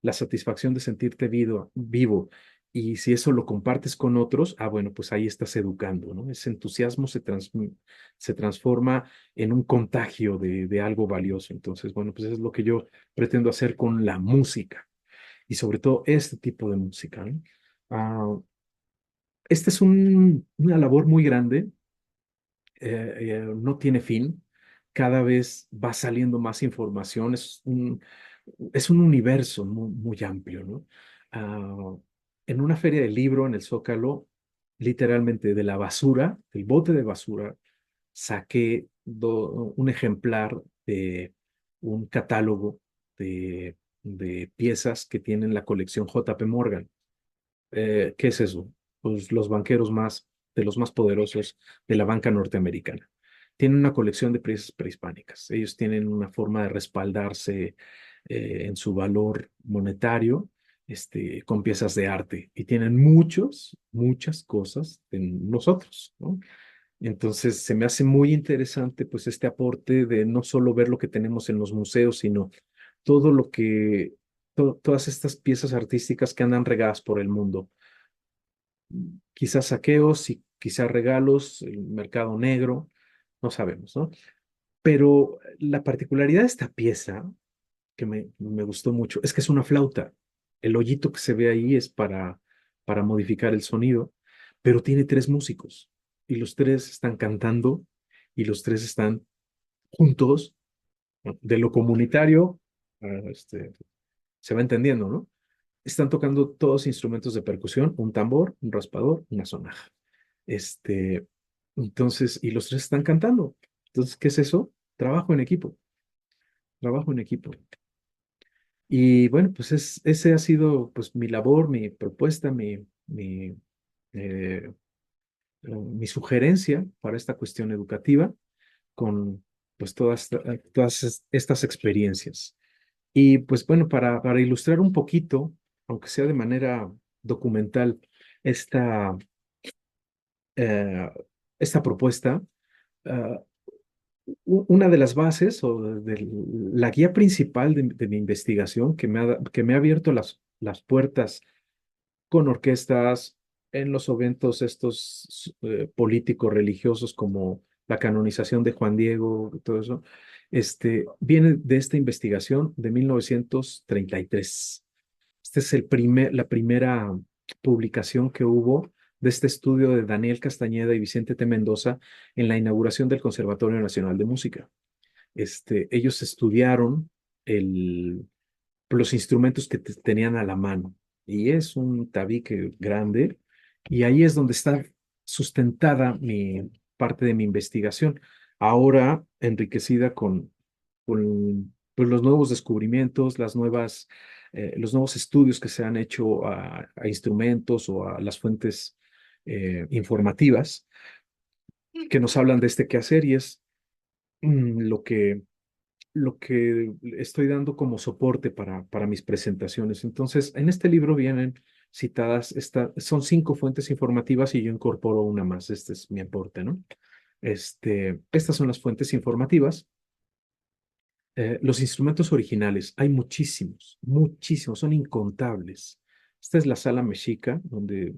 la satisfacción de sentirte vivo, y si eso lo compartes con otros, ah, bueno, pues ahí estás educando, ¿no? Ese entusiasmo se transforma en un contagio de algo valioso. Entonces, bueno, pues eso es lo que yo pretendo hacer con la música y sobre todo este tipo de música, ¿no? Ah, esta es una labor muy grande no tiene fin. Cada vez va saliendo más información. Es un universo muy, muy amplio, ¿no? Ah, en una feria del libro en el Zócalo, literalmente de la basura, del bote de basura, saqué un ejemplar de un catálogo de piezas que tienen la colección JP Morgan. ¿Qué es eso? Pues los banqueros de los más poderosos de la banca norteamericana. Tienen una colección de piezas prehispánicas. Ellos tienen una forma de respaldarse en su valor monetario, con piezas de arte y tienen muchas cosas de nosotros, ¿no? Entonces se me hace muy interesante pues este aporte de no solo ver lo que tenemos en los museos, sino todo lo que, todas estas piezas artísticas que andan regadas por el mundo, quizás saqueos y quizás regalos, el mercado negro, no sabemos, ¿no? Pero la particularidad de esta pieza, que me gustó mucho, es que es una flauta. El hoyito que se ve ahí es para modificar el sonido, pero tiene tres músicos y los tres están cantando y los tres están juntos, ¿no? De lo comunitario, se va entendiendo, ¿no? Están tocando todos instrumentos de percusión, un tambor, un raspador, una sonaja. Este, entonces, y los tres están cantando. Entonces, ¿qué es eso? Trabajo en equipo, trabajo en equipo. Y bueno, pues ese ha sido pues mi labor, mi propuesta, eh, mi sugerencia para esta cuestión educativa con pues todas estas experiencias. Y pues bueno, para ilustrar un poquito, aunque sea de manera documental, esta, eh, esta propuesta, ah, una de las bases o la guía principal de mi investigación que me ha abierto las puertas con orquestas en los eventos estos políticos religiosos como la canonización de Juan Diego, todo eso, viene de esta investigación de 1933. Esta es la primera publicación que hubo de este estudio de Daniel Castañeda y Vicente T. Mendoza en la inauguración del Conservatorio Nacional de Música. Ellos estudiaron los instrumentos que tenían a la mano y es un tabique grande y ahí es donde está sustentada mi parte de mi investigación, ahora enriquecida con pues, los nuevos descubrimientos, los nuevos estudios que se han hecho a instrumentos o a las fuentes informativas que nos hablan de este quehacer y es lo que estoy dando como soporte para mis presentaciones. Entonces, en este libro vienen citadas, son 5 fuentes informativas y yo incorporo una más. Este es mi aporte, ¿no? Estas son las fuentes informativas. Los instrumentos originales, hay muchísimos, son incontables. Esta es la sala mexica, donde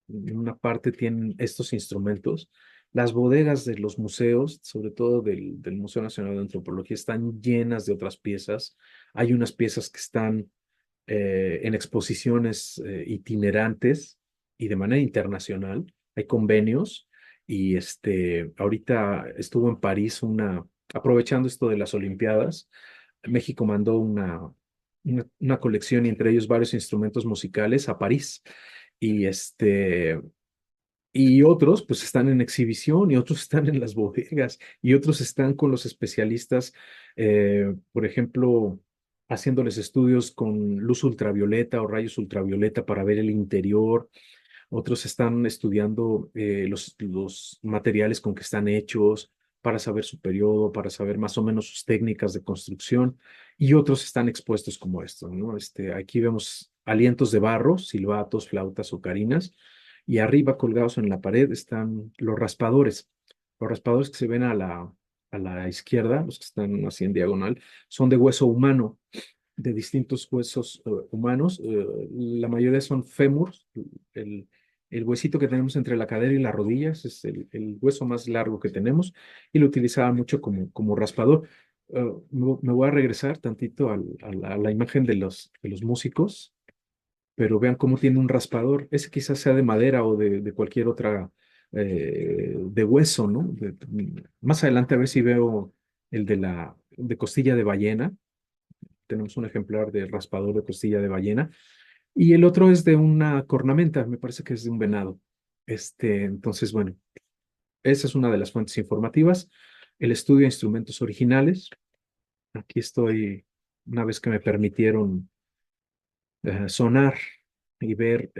en una parte tienen estos instrumentos. Las bodegas de los museos, sobre todo del Museo Nacional de Antropología, están llenas de otras piezas. Hay unas piezas que están en exposiciones itinerantes y de manera internacional. Hay convenios y ahorita estuvo en París aprovechando esto de las Olimpiadas, México mandó una colección y entre ellos varios instrumentos musicales a París. Y y otros pues están en exhibición y otros están en las bodegas y otros están con los especialistas, por ejemplo, haciéndoles estudios con luz ultravioleta o rayos ultravioleta para ver el interior. Otros están estudiando los materiales con que están hechos para saber su periodo, para saber más o menos sus técnicas de construcción. Y otros están expuestos como esto, ¿no? Aquí vemos alientos de barro, silbatos, flautas, ocarinas y arriba colgados en la pared están los raspadores. Los raspadores que se ven a la izquierda, los que están así en diagonal, son de hueso humano, de distintos huesos humanos. La mayoría son fémurs, el, el huesito que tenemos entre la cadera y las rodillas es el hueso más largo que tenemos y lo utilizaba mucho como raspador. Me voy a regresar tantito a la imagen de los músicos, pero vean cómo tiene un raspador. Ese quizás sea de madera o de cualquier otra. de hueso, ¿no? Más adelante a ver si veo el de costilla de ballena. Tenemos un ejemplar de raspador de costilla de ballena. Y el otro es de una cornamenta, me parece que es de un venado. Entonces, bueno, esa es una de las fuentes informativas. El estudio de instrumentos originales. Aquí estoy, una vez que me permitieron sonar y ver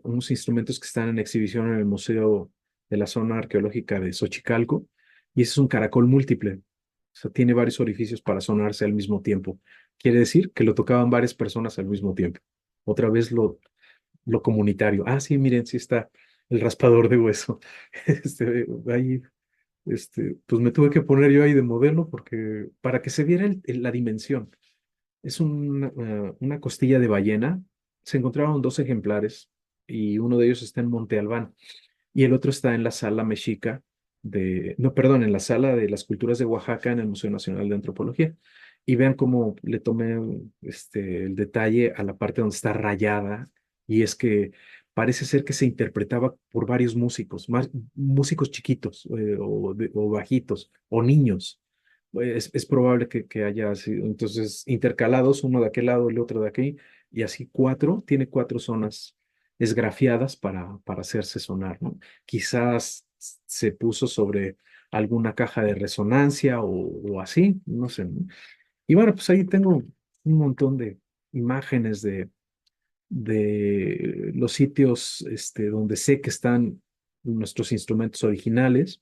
unos instrumentos que están en exhibición en el Museo de la Zona Arqueológica de Xochicalco. Y ese es un caracol múltiple. O sea, tiene varios orificios para sonarse al mismo tiempo. Quiere decir que lo tocaban varias personas al mismo tiempo. Otra vez lo comunitario. Ah, sí, miren, sí está el raspador de hueso. Ahí, pues me tuve que poner yo ahí de modelo porque para que se viera la dimensión. Es una costilla de ballena. Se encontraron dos ejemplares y uno de ellos está en Monte Albán y el otro está en la sala mexica no, perdón, en la sala de las culturas de Oaxaca en el Museo Nacional de Antropología. Y vean cómo le tomé el detalle a la parte donde está rayada y es que parece ser que se interpretaba por varios músicos, más músicos chiquitos o bajitos o niños. Es probable que haya sido, entonces, intercalados, uno de aquel lado, el otro de aquí, y así cuatro, tiene cuatro zonas esgrafiadas para hacerse sonar, ¿no? Quizás se puso sobre alguna caja de resonancia o así, no sé, ¿no? Y bueno, pues ahí tengo un montón de imágenes de los sitios donde sé que están nuestros instrumentos originales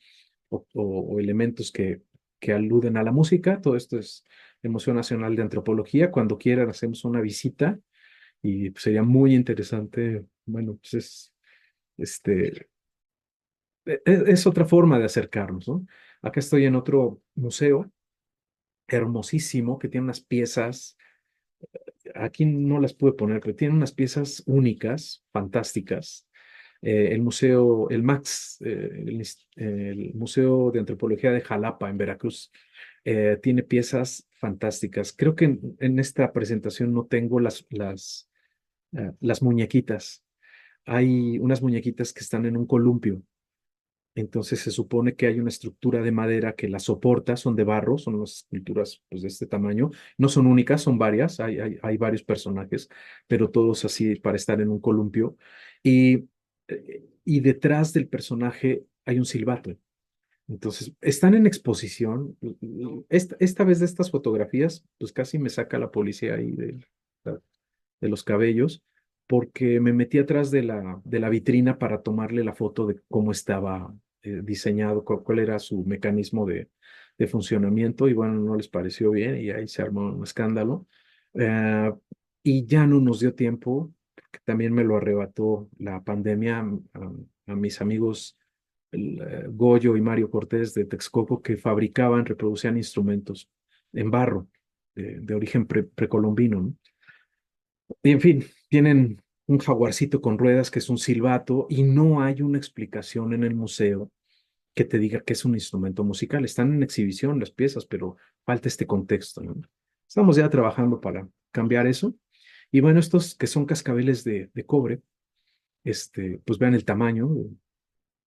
o elementos que aluden a la música. Todo esto es el Museo Nacional de Antropología. Cuando quieran hacemos una visita y pues, sería muy interesante. Bueno, pues es otra forma de acercarnos, ¿no? Acá estoy en otro museo hermosísimo que tiene unas piezas, aquí no las pude poner, pero tiene unas piezas únicas, fantásticas. El museo, el MAX, el Museo de Antropología de Jalapa, en Veracruz, tiene piezas fantásticas. Creo que en esta presentación no tengo las muñequitas. Hay unas muñequitas que están en un columpio. Entonces se supone que hay una estructura de madera que la soporta, son de barro, son unas esculturas pues, de este tamaño. No son únicas, son varias, hay varios personajes, pero todos así para estar en un columpio. Y detrás del personaje hay un silbato. Entonces, están en exposición. Esta vez de estas fotografías, pues casi me saca la policía ahí de los cabellos, porque me metí atrás de la vitrina para tomarle la foto de cómo estaba diseñado, cuál era su mecanismo de funcionamiento, y bueno, no les pareció bien y ahí se armó un escándalo. Eh, y ya no nos dio tiempo, porque también me lo arrebató la pandemia a mis amigos Goyo y Mario Cortés de Texcoco que fabricaban, reproducían instrumentos en barro de origen precolombino, ¿no? Y en fin, tienen un jaguarcito con ruedas que es un silbato y no hay una explicación en el museo que te diga que es un instrumento musical. Están en exhibición las piezas, pero falta este contexto, ¿no? Estamos ya trabajando para cambiar eso. Y bueno, estos que son cascabeles de cobre, pues vean el tamaño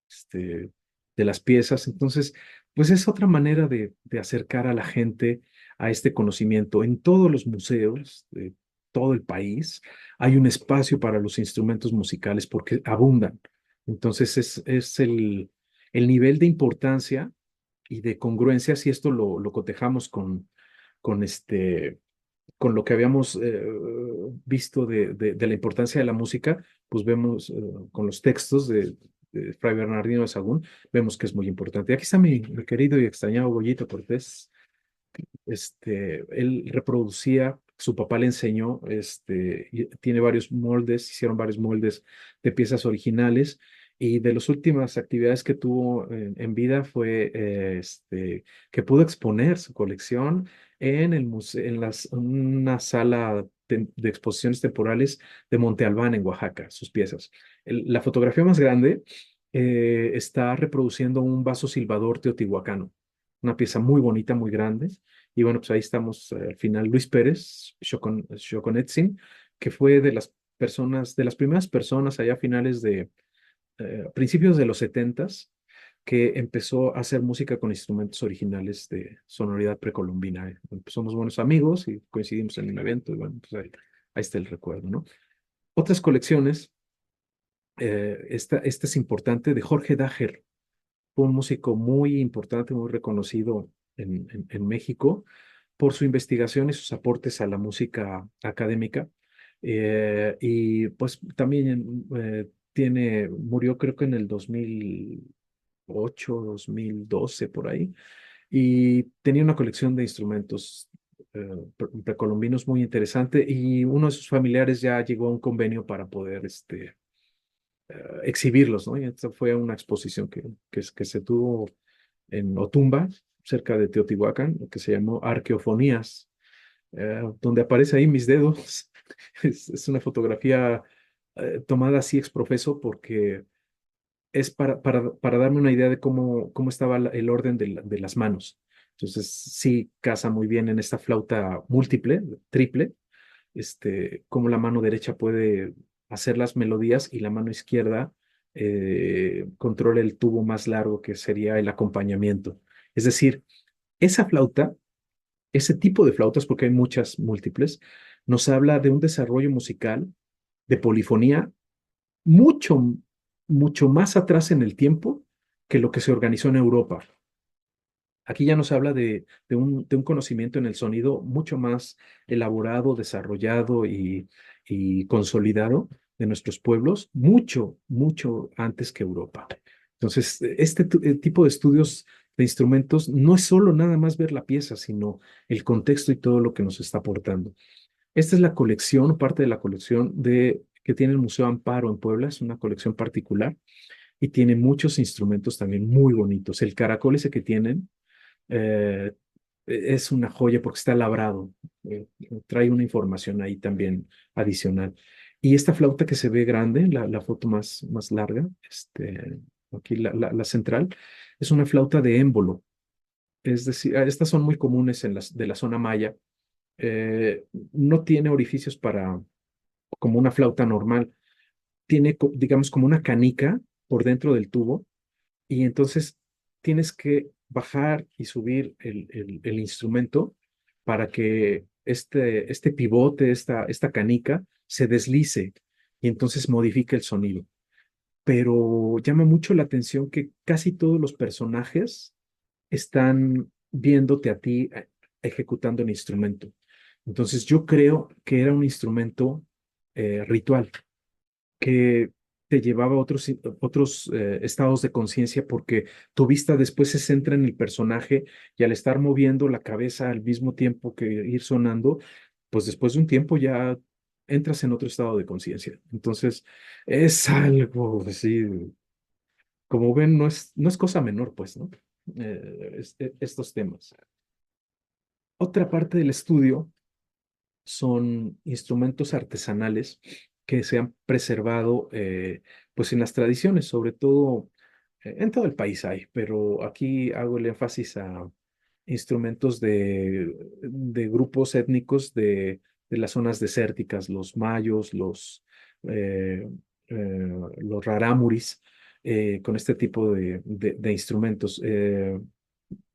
este, de las piezas. Entonces, pues es otra manera de acercar a la gente a este conocimiento. En todos los museos de todo el país hay un espacio para los instrumentos musicales porque abundan. Entonces, es el nivel de importancia y de congruencia, si esto lo cotejamos con con lo que habíamos visto de la importancia de la música, pues vemos con los textos de Fray Bernardino de Sahagún, vemos que es muy importante. Aquí está mi querido y extrañado Goyito Cortés. Él reproducía, su papá le enseñó, y tiene varios moldes, hicieron varios moldes de piezas originales. Y de las últimas actividades que tuvo en vida fue que pudo exponer su colección en el una sala de exposiciones temporales de Monte Albán, en Oaxaca, sus piezas. La fotografía más grande está reproduciendo un vaso silbador teotihuacano, una pieza muy bonita, muy grande. Y bueno, pues ahí estamos al final. Luis Pérez, Xoconetzin, que fue de las personas, de las primeras personas allá a finales principios de los setentas, que empezó a hacer música con instrumentos originales de sonoridad precolombina. Pues somos buenos amigos y coincidimos en un evento y bueno, pues ahí está el recuerdo, ¿no? Otras colecciones, esta es importante, de Jorge Dajer, fue un músico muy importante, muy reconocido en México por su investigación y sus aportes a la música académica. Y pues también murió creo que en el 2008, 2012 por ahí, y tenía una colección de instrumentos precolombinos muy interesante y uno de sus familiares ya llegó a un convenio para poder exhibirlos, ¿no? Y esta fue una exposición que se tuvo en Otumba, cerca de Teotihuacán, que se llamó Arqueofonías, donde aparece ahí mis dedos. Es una fotografía tomada así exprofeso porque es para darme una idea de cómo estaba el orden de las manos. Entonces, sí casa muy bien en esta flauta múltiple, triple, cómo la mano derecha puede hacer las melodías y la mano izquierda controla el tubo más largo que sería el acompañamiento. Es decir, esa flauta, ese tipo de flautas, porque hay muchas múltiples, nos habla de un desarrollo musical de polifonía mucho, mucho más atrás en el tiempo que lo que se organizó en Europa. Aquí ya nos habla de un conocimiento en el sonido mucho más elaborado, desarrollado y consolidado de nuestros pueblos, mucho, mucho antes que Europa. Entonces, tipo de estudios de instrumentos no es solo nada más ver la pieza, sino el contexto y todo lo que nos está aportando. Esta es la colección, parte de la colección que tiene el Museo Amparo en Puebla, es una colección particular y tiene muchos instrumentos también muy bonitos. El caracol ese que tienen eh, es una joya porque está labrado, trae una información ahí también adicional. Y esta flauta que se ve grande, la foto más larga, aquí la central, es una flauta de émbolo. Es decir, estas son muy comunes de la zona maya. No tiene orificios como una flauta normal. Tiene, digamos, como una canica por dentro del tubo y entonces tienes que bajar y subir el instrumento para que este pivote, esta canica, se deslice y entonces modifique el sonido. Pero llama mucho la atención que casi todos los personajes están viéndote a ti ejecutando el instrumento. Entonces yo creo que era un instrumento ritual que te llevaba a otros estados de conciencia porque tu vista después se centra en el personaje y al estar moviendo la cabeza al mismo tiempo que ir sonando, pues después de un tiempo ya entras en otro estado de conciencia. Entonces es algo así, como ven, no es cosa menor, pues, ¿no? Estos temas. Otra parte del estudio son instrumentos artesanales que se han preservado pues en las tradiciones, sobre todo en todo el país hay, pero aquí hago el énfasis a instrumentos de grupos étnicos de las zonas desérticas, los mayos, eh, los rarámuris, con este tipo de instrumentos.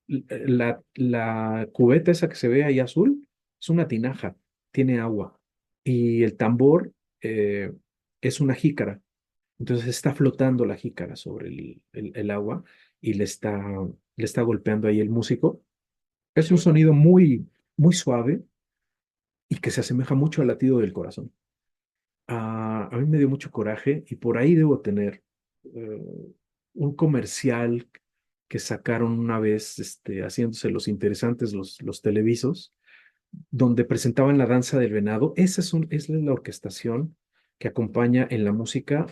La cubeta esa que se ve ahí azul es una tinaja, tiene agua. Y el tambor es una jícara. Entonces está flotando la jícara sobre el agua y le está golpeando ahí el músico. Es un sonido muy, muy suave y que se asemeja mucho al latido del corazón. A mí me dio mucho coraje y por ahí debo tener eh, un comercial que sacaron una vez, haciéndose los interesantes, los televisos, donde presentaban la danza del venado. Esa es la orquestación que acompaña en la música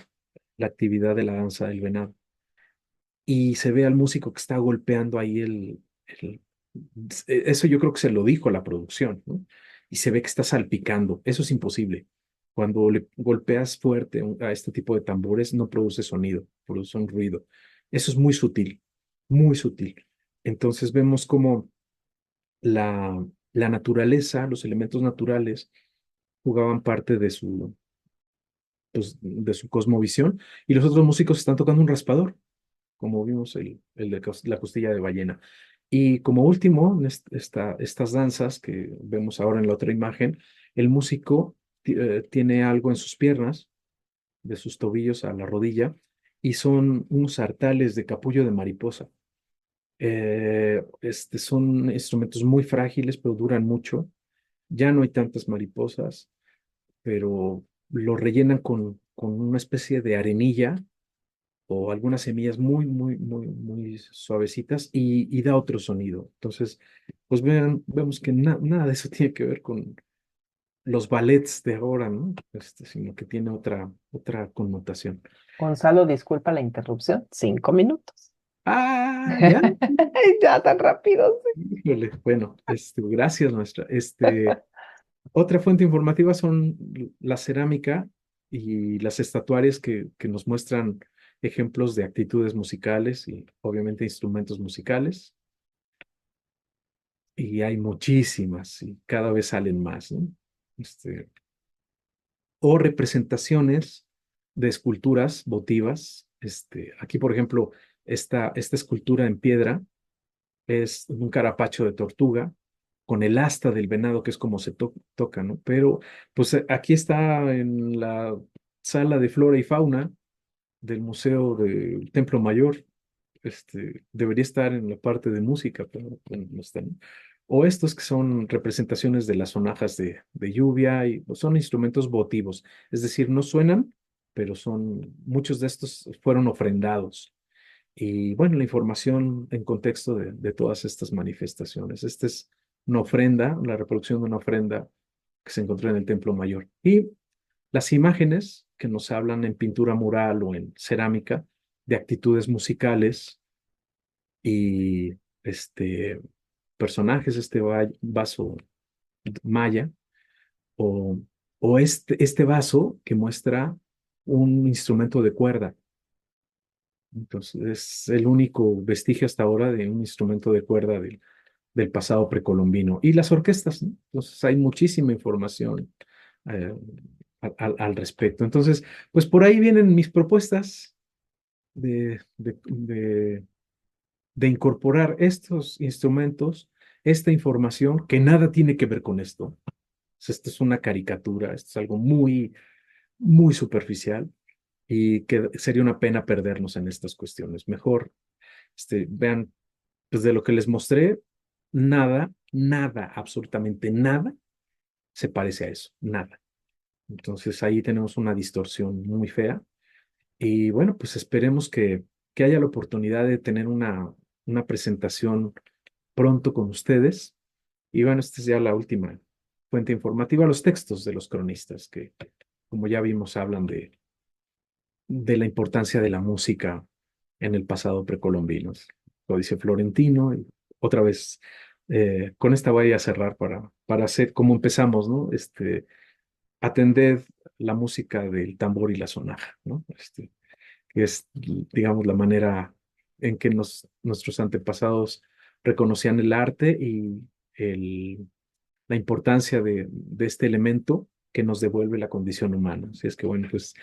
la actividad de la danza del venado. Y se ve al músico que está golpeando ahí eso yo creo que se lo dijo la producción, ¿no? Y se ve que está salpicando. Eso es imposible. Cuando le golpeas fuerte a este tipo de tambores, no produce sonido, produce un ruido. Eso es muy sutil, muy sutil. Entonces vemos como la naturaleza, los elementos naturales, jugaban parte pues, de su cosmovisión, y los otros músicos están tocando un raspador, como vimos el de la costilla de ballena. Y como último, en estas danzas que vemos ahora en la otra imagen, el músico tiene algo en sus piernas, de sus tobillos a la rodilla, y son unos sartales de capullo de mariposa. Son instrumentos muy frágiles, pero duran mucho. Ya no hay tantas mariposas, pero lo rellenan con una especie de arenilla o algunas semillas muy, muy, muy, muy suavecitas y da otro sonido. Entonces, pues vemos que nada de eso tiene que ver con los ballets de ahora, ¿no? Sino que tiene otra connotación.
Gonzalo, disculpa la interrupción. 5 minutos.
Ah, ya.
Ya tan rápido.
Híjole, bueno, gracias, nuestra. Otra fuente informativa son la cerámica y las estatuarias que nos muestran ejemplos de actitudes musicales y obviamente instrumentos musicales. Y hay muchísimas y cada vez salen más, ¿no? Este, o representaciones de esculturas votivas. Aquí, por ejemplo, esta escultura en piedra es un carapacho de tortuga con el asta del venado, que es como se toca, ¿no? Pero pues aquí está en la sala de flora y fauna del Museo del Templo Mayor. Debería estar en la parte de música, pero bueno, no está, ¿no? O estos que son representaciones de las sonajas de lluvia y pues, son instrumentos votivos, es decir, no suenan, pero muchos de estos fueron ofrendados. Y bueno, la información en contexto de todas estas manifestaciones. Esta es una ofrenda, la reproducción de una ofrenda que se encontró en el Templo Mayor. Y las imágenes que nos hablan en pintura mural o en cerámica de actitudes musicales y personajes, vaso maya o, o este vaso que muestra un instrumento de cuerda. Entonces, es el único vestigio hasta ahora de un instrumento de cuerda del pasado precolombino. Y las orquestas, ¿no? Entonces, hay muchísima información eh, al respecto. Entonces, pues por ahí vienen mis propuestas de incorporar estos instrumentos, esta información que nada tiene que ver con esto. Esto es una caricatura, esto es algo muy, muy superficial y que sería una pena perdernos en estas cuestiones. Mejor, vean, pues de lo que les mostré, nada, absolutamente nada se parece a eso, nada. Entonces ahí tenemos una distorsión muy fea y bueno, pues esperemos que haya la oportunidad de tener una presentación pronto con ustedes. Y bueno, esta es ya la última fuente informativa, los textos de los cronistas, que como ya vimos hablan de la importancia de la música en el pasado precolombino. Lo dice Florentino y otra vez, con esta voy a cerrar para hacer como empezamos, ¿no? Atender la música del tambor y la sonaja, ¿no? Que es, digamos, la manera en que nuestros antepasados reconocían el arte y la importancia de este elemento que nos devuelve la condición humana. Así es que, bueno, pues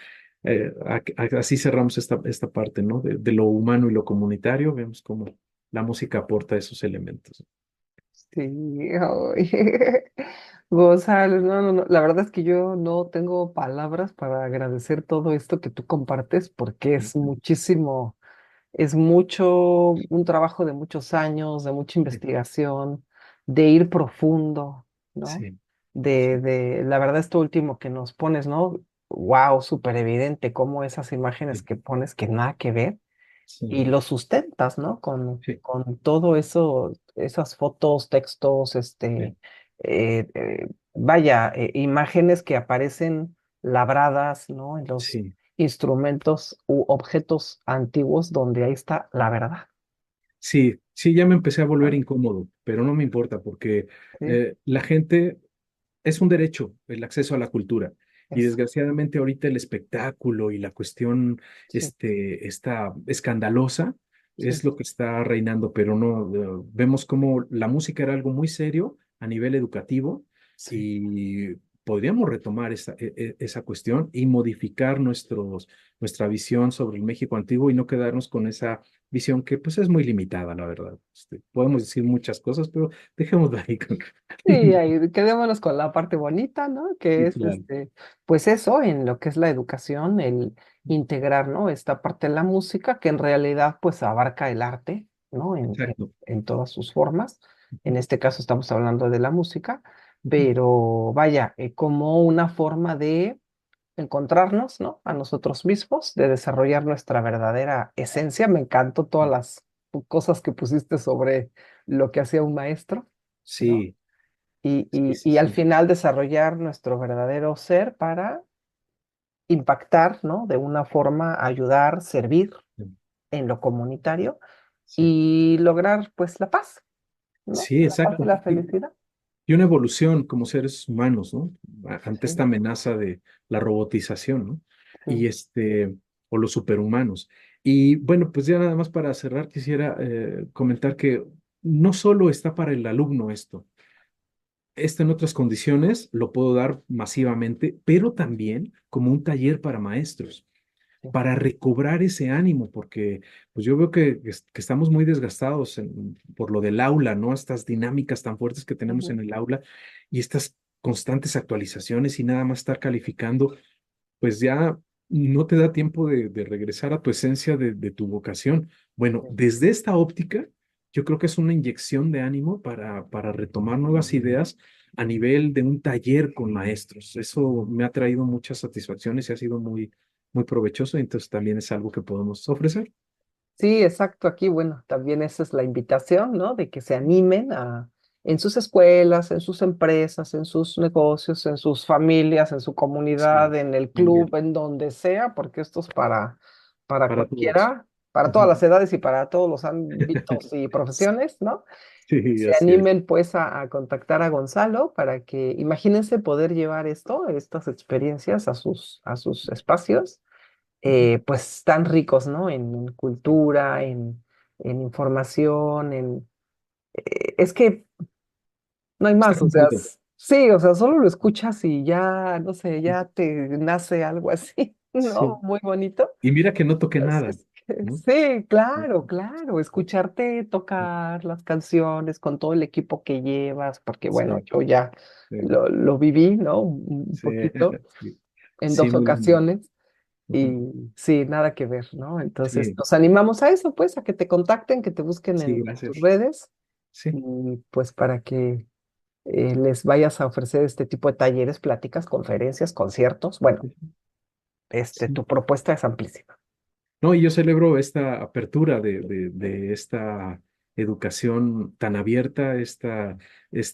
así cerramos esta parte, ¿no? De lo humano y lo comunitario, vemos cómo la música aporta esos elementos.
Sí, ay. Gonzalo, no, no, no. La verdad es que yo no tengo palabras para agradecer todo esto que tú compartes porque es muchísimo. Es mucho, un trabajo de muchos años, de mucha
Sí,
investigación, de ir profundo, ¿no?
sí,
La verdad, esto último que nos pones, ¿no? Wow, súper evidente cómo esas imágenes
sí,
que pones que nada que ver y
sí,
lo sustentas, ¿no?
sí,
Con todo eso, esas fotos, textos,
sí,
vaya, imágenes que aparecen labradas, ¿no? En los
sí.
instrumentos u objetos antiguos donde ahí está la verdad.
Sí, sí, ya me empecé a volver
Ah,
incómodo, pero no me importa porque
sí,
la gente es un derecho el acceso a la cultura. Y
eso,
desgraciadamente ahorita el espectáculo y la cuestión
sí,
esta escandalosa
sí,
es lo que está reinando, pero no, vemos como la música era algo muy serio a nivel educativo
sí,
y podríamos retomar esa cuestión y modificar nuestra visión sobre el México antiguo y no quedarnos con esa visión que pues es muy limitada, la verdad. Podemos decir muchas cosas, pero dejémoslo ahí.
Sí, ahí quedémonos con la parte bonita, ¿no? Que
Sí,
es
claro.
pues eso, en lo que es la educación, el integrar, ¿no? Esta parte de la música que en realidad pues abarca el arte, ¿no?
Exacto.
En todas sus formas. En este caso estamos hablando de la música,
Ujú.
pero vaya, como una forma de encontrarnos, ¿no? A nosotros mismos, de desarrollar nuestra verdadera esencia. Me encantó todas las cosas que pusiste sobre lo que hacía un maestro, ¿no?
Sí,
y,
sí,
y,
sí,
y al
sí.
final desarrollar nuestro verdadero ser para impactar, ¿no? De una forma, ayudar, servir en lo comunitario
Sí,
y lograr, pues, la paz, ¿no?
sí,
La paz y
exacto.
la felicidad.
Y una evolución como seres humanos, ¿no? Ante esta
Sí,
amenaza de la robotización, ¿no? Y
sí.
o los superhumanos. Y bueno, pues ya nada más para cerrar, quisiera comentar que no solo está para el alumno esto, en otras condiciones lo puedo dar masivamente, pero también como un taller para maestros
Sí.
para recobrar ese ánimo, porque pues yo veo que estamos muy desgastados por lo del aula, ¿no? Estas dinámicas tan fuertes que tenemos
Ujú.
en el aula y estas constantes actualizaciones y nada más estar calificando, pues ya no te da tiempo de regresar a tu esencia de tu vocación. Bueno,
Sí.
desde esta óptica, yo creo que es una inyección de ánimo para retomar nuevas ideas a nivel de un taller con maestros. Eso me ha traído muchas satisfacciones y ha sido muy provechoso, entonces también es algo que podemos ofrecer.
Sí, exacto. Aquí, bueno, también esa es la invitación, ¿no? De que se animen en sus escuelas, en sus empresas, en sus negocios, en sus familias, en su
Sí,
comunidad, en el
muy
club,
bien.
en donde sea, porque esto es para
Para todos.
cualquiera, para todas
Ujú.
las edades y para todos los ámbitos y profesiones, ¿no?
Sí,
Se
así es.
animen pues a contactar a Gonzalo para que, imagínense poder llevar estas experiencias a sus espacios
Ujú.
pues tan ricos, ¿no? En cultura, en información, es que no hay
Está
más, o sea,
completo.
sí, o sea, solo lo escuchas y ya, no sé, ya te nace algo así, ¿no?
Sí.
Muy bonito.
Y mira que no toqué
Así
nada,
es que,
¿no?
sí, claro, claro, escucharte tocar las canciones con todo el equipo que llevas, porque bueno,
Sí,
yo ya
sí,
lo viví, ¿no? Un
sí,
poquito
sí,
en
sí,
dos
muy lindo.
ocasiones.
Ujú.
Y sí, nada que ver, ¿no? Entonces,
Sí,
nos animamos a eso, pues, a que te contacten, que te busquen
sí,
en tus
gracias.
redes
Sí,
y pues para que les vayas a ofrecer este tipo de talleres, pláticas, conferencias, conciertos. Bueno,
sí.
tu
Sí.
propuesta es amplísima.
No, y yo celebro esta apertura de esta educación tan abierta, esta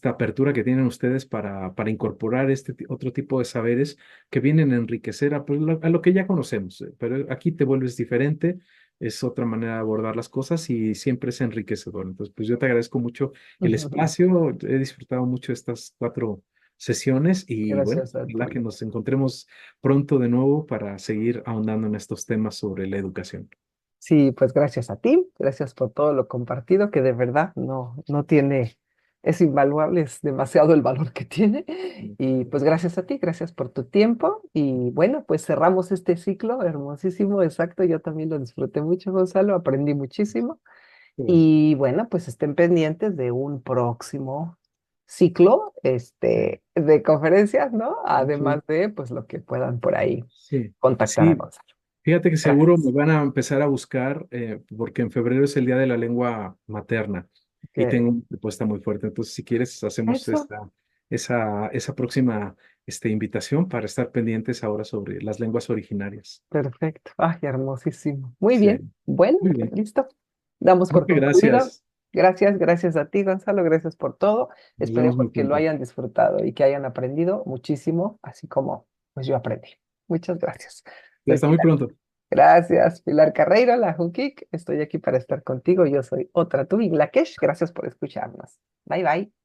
apertura que tienen ustedes para incorporar otro tipo de saberes que vienen a enriquecer a lo que ya conocemos. Pero aquí te vuelves diferente, es otra manera de abordar las cosas y siempre es enriquecedor. Entonces, pues yo te agradezco mucho el espacio, he disfrutado mucho estas 4 sesiones y bueno,
Gracias a
ojalá que
ti.
nos encontremos pronto de nuevo para seguir ahondando en estos temas sobre la educación.
Sí, pues gracias a ti, gracias por todo lo compartido, que de verdad no tiene, es invaluable, es demasiado el valor que tiene. Y pues gracias a ti, gracias por tu tiempo. Y bueno, pues cerramos este ciclo hermosísimo, exacto. Yo también lo disfruté mucho, Gonzalo, aprendí muchísimo.
Qué bueno.
Y bueno, pues estén pendientes de un próximo ciclo,
Sí,
de conferencias, ¿no?
sí,
Además de, pues, lo que puedan por ahí
sí.
contactar a
Sí,
Gonzalo.
fíjate que seguro me
Gracias.
van a empezar a buscar porque en febrero es el Día de la Lengua Materna y
Que
tengo una propuesta muy fuerte. Entonces, si quieres, hacemos
eso.
esa próxima invitación para estar pendientes ahora sobre las lenguas originarias.
Perfecto. Ay, hermosísimo. Muy
Sí,
bien. Bueno,
muy
pues
bien.
listo. Damos por
Muchas
concluido.
gracias.
Gracias, gracias a ti, Gonzalo. Gracias por todo.
Nos vemos
Esperemos
muy
que lo
pronto.
hayan disfrutado y que hayan aprendido muchísimo, así como pues yo aprendí. Muchas gracias.
Y
Soy
hasta muy
Pilar.
pronto.
Gracias, Pilar Carreiro, la Junkik. Estoy aquí para estar contigo. Yo soy otra tú, Lakesh. Gracias por escucharnos. Bye, bye.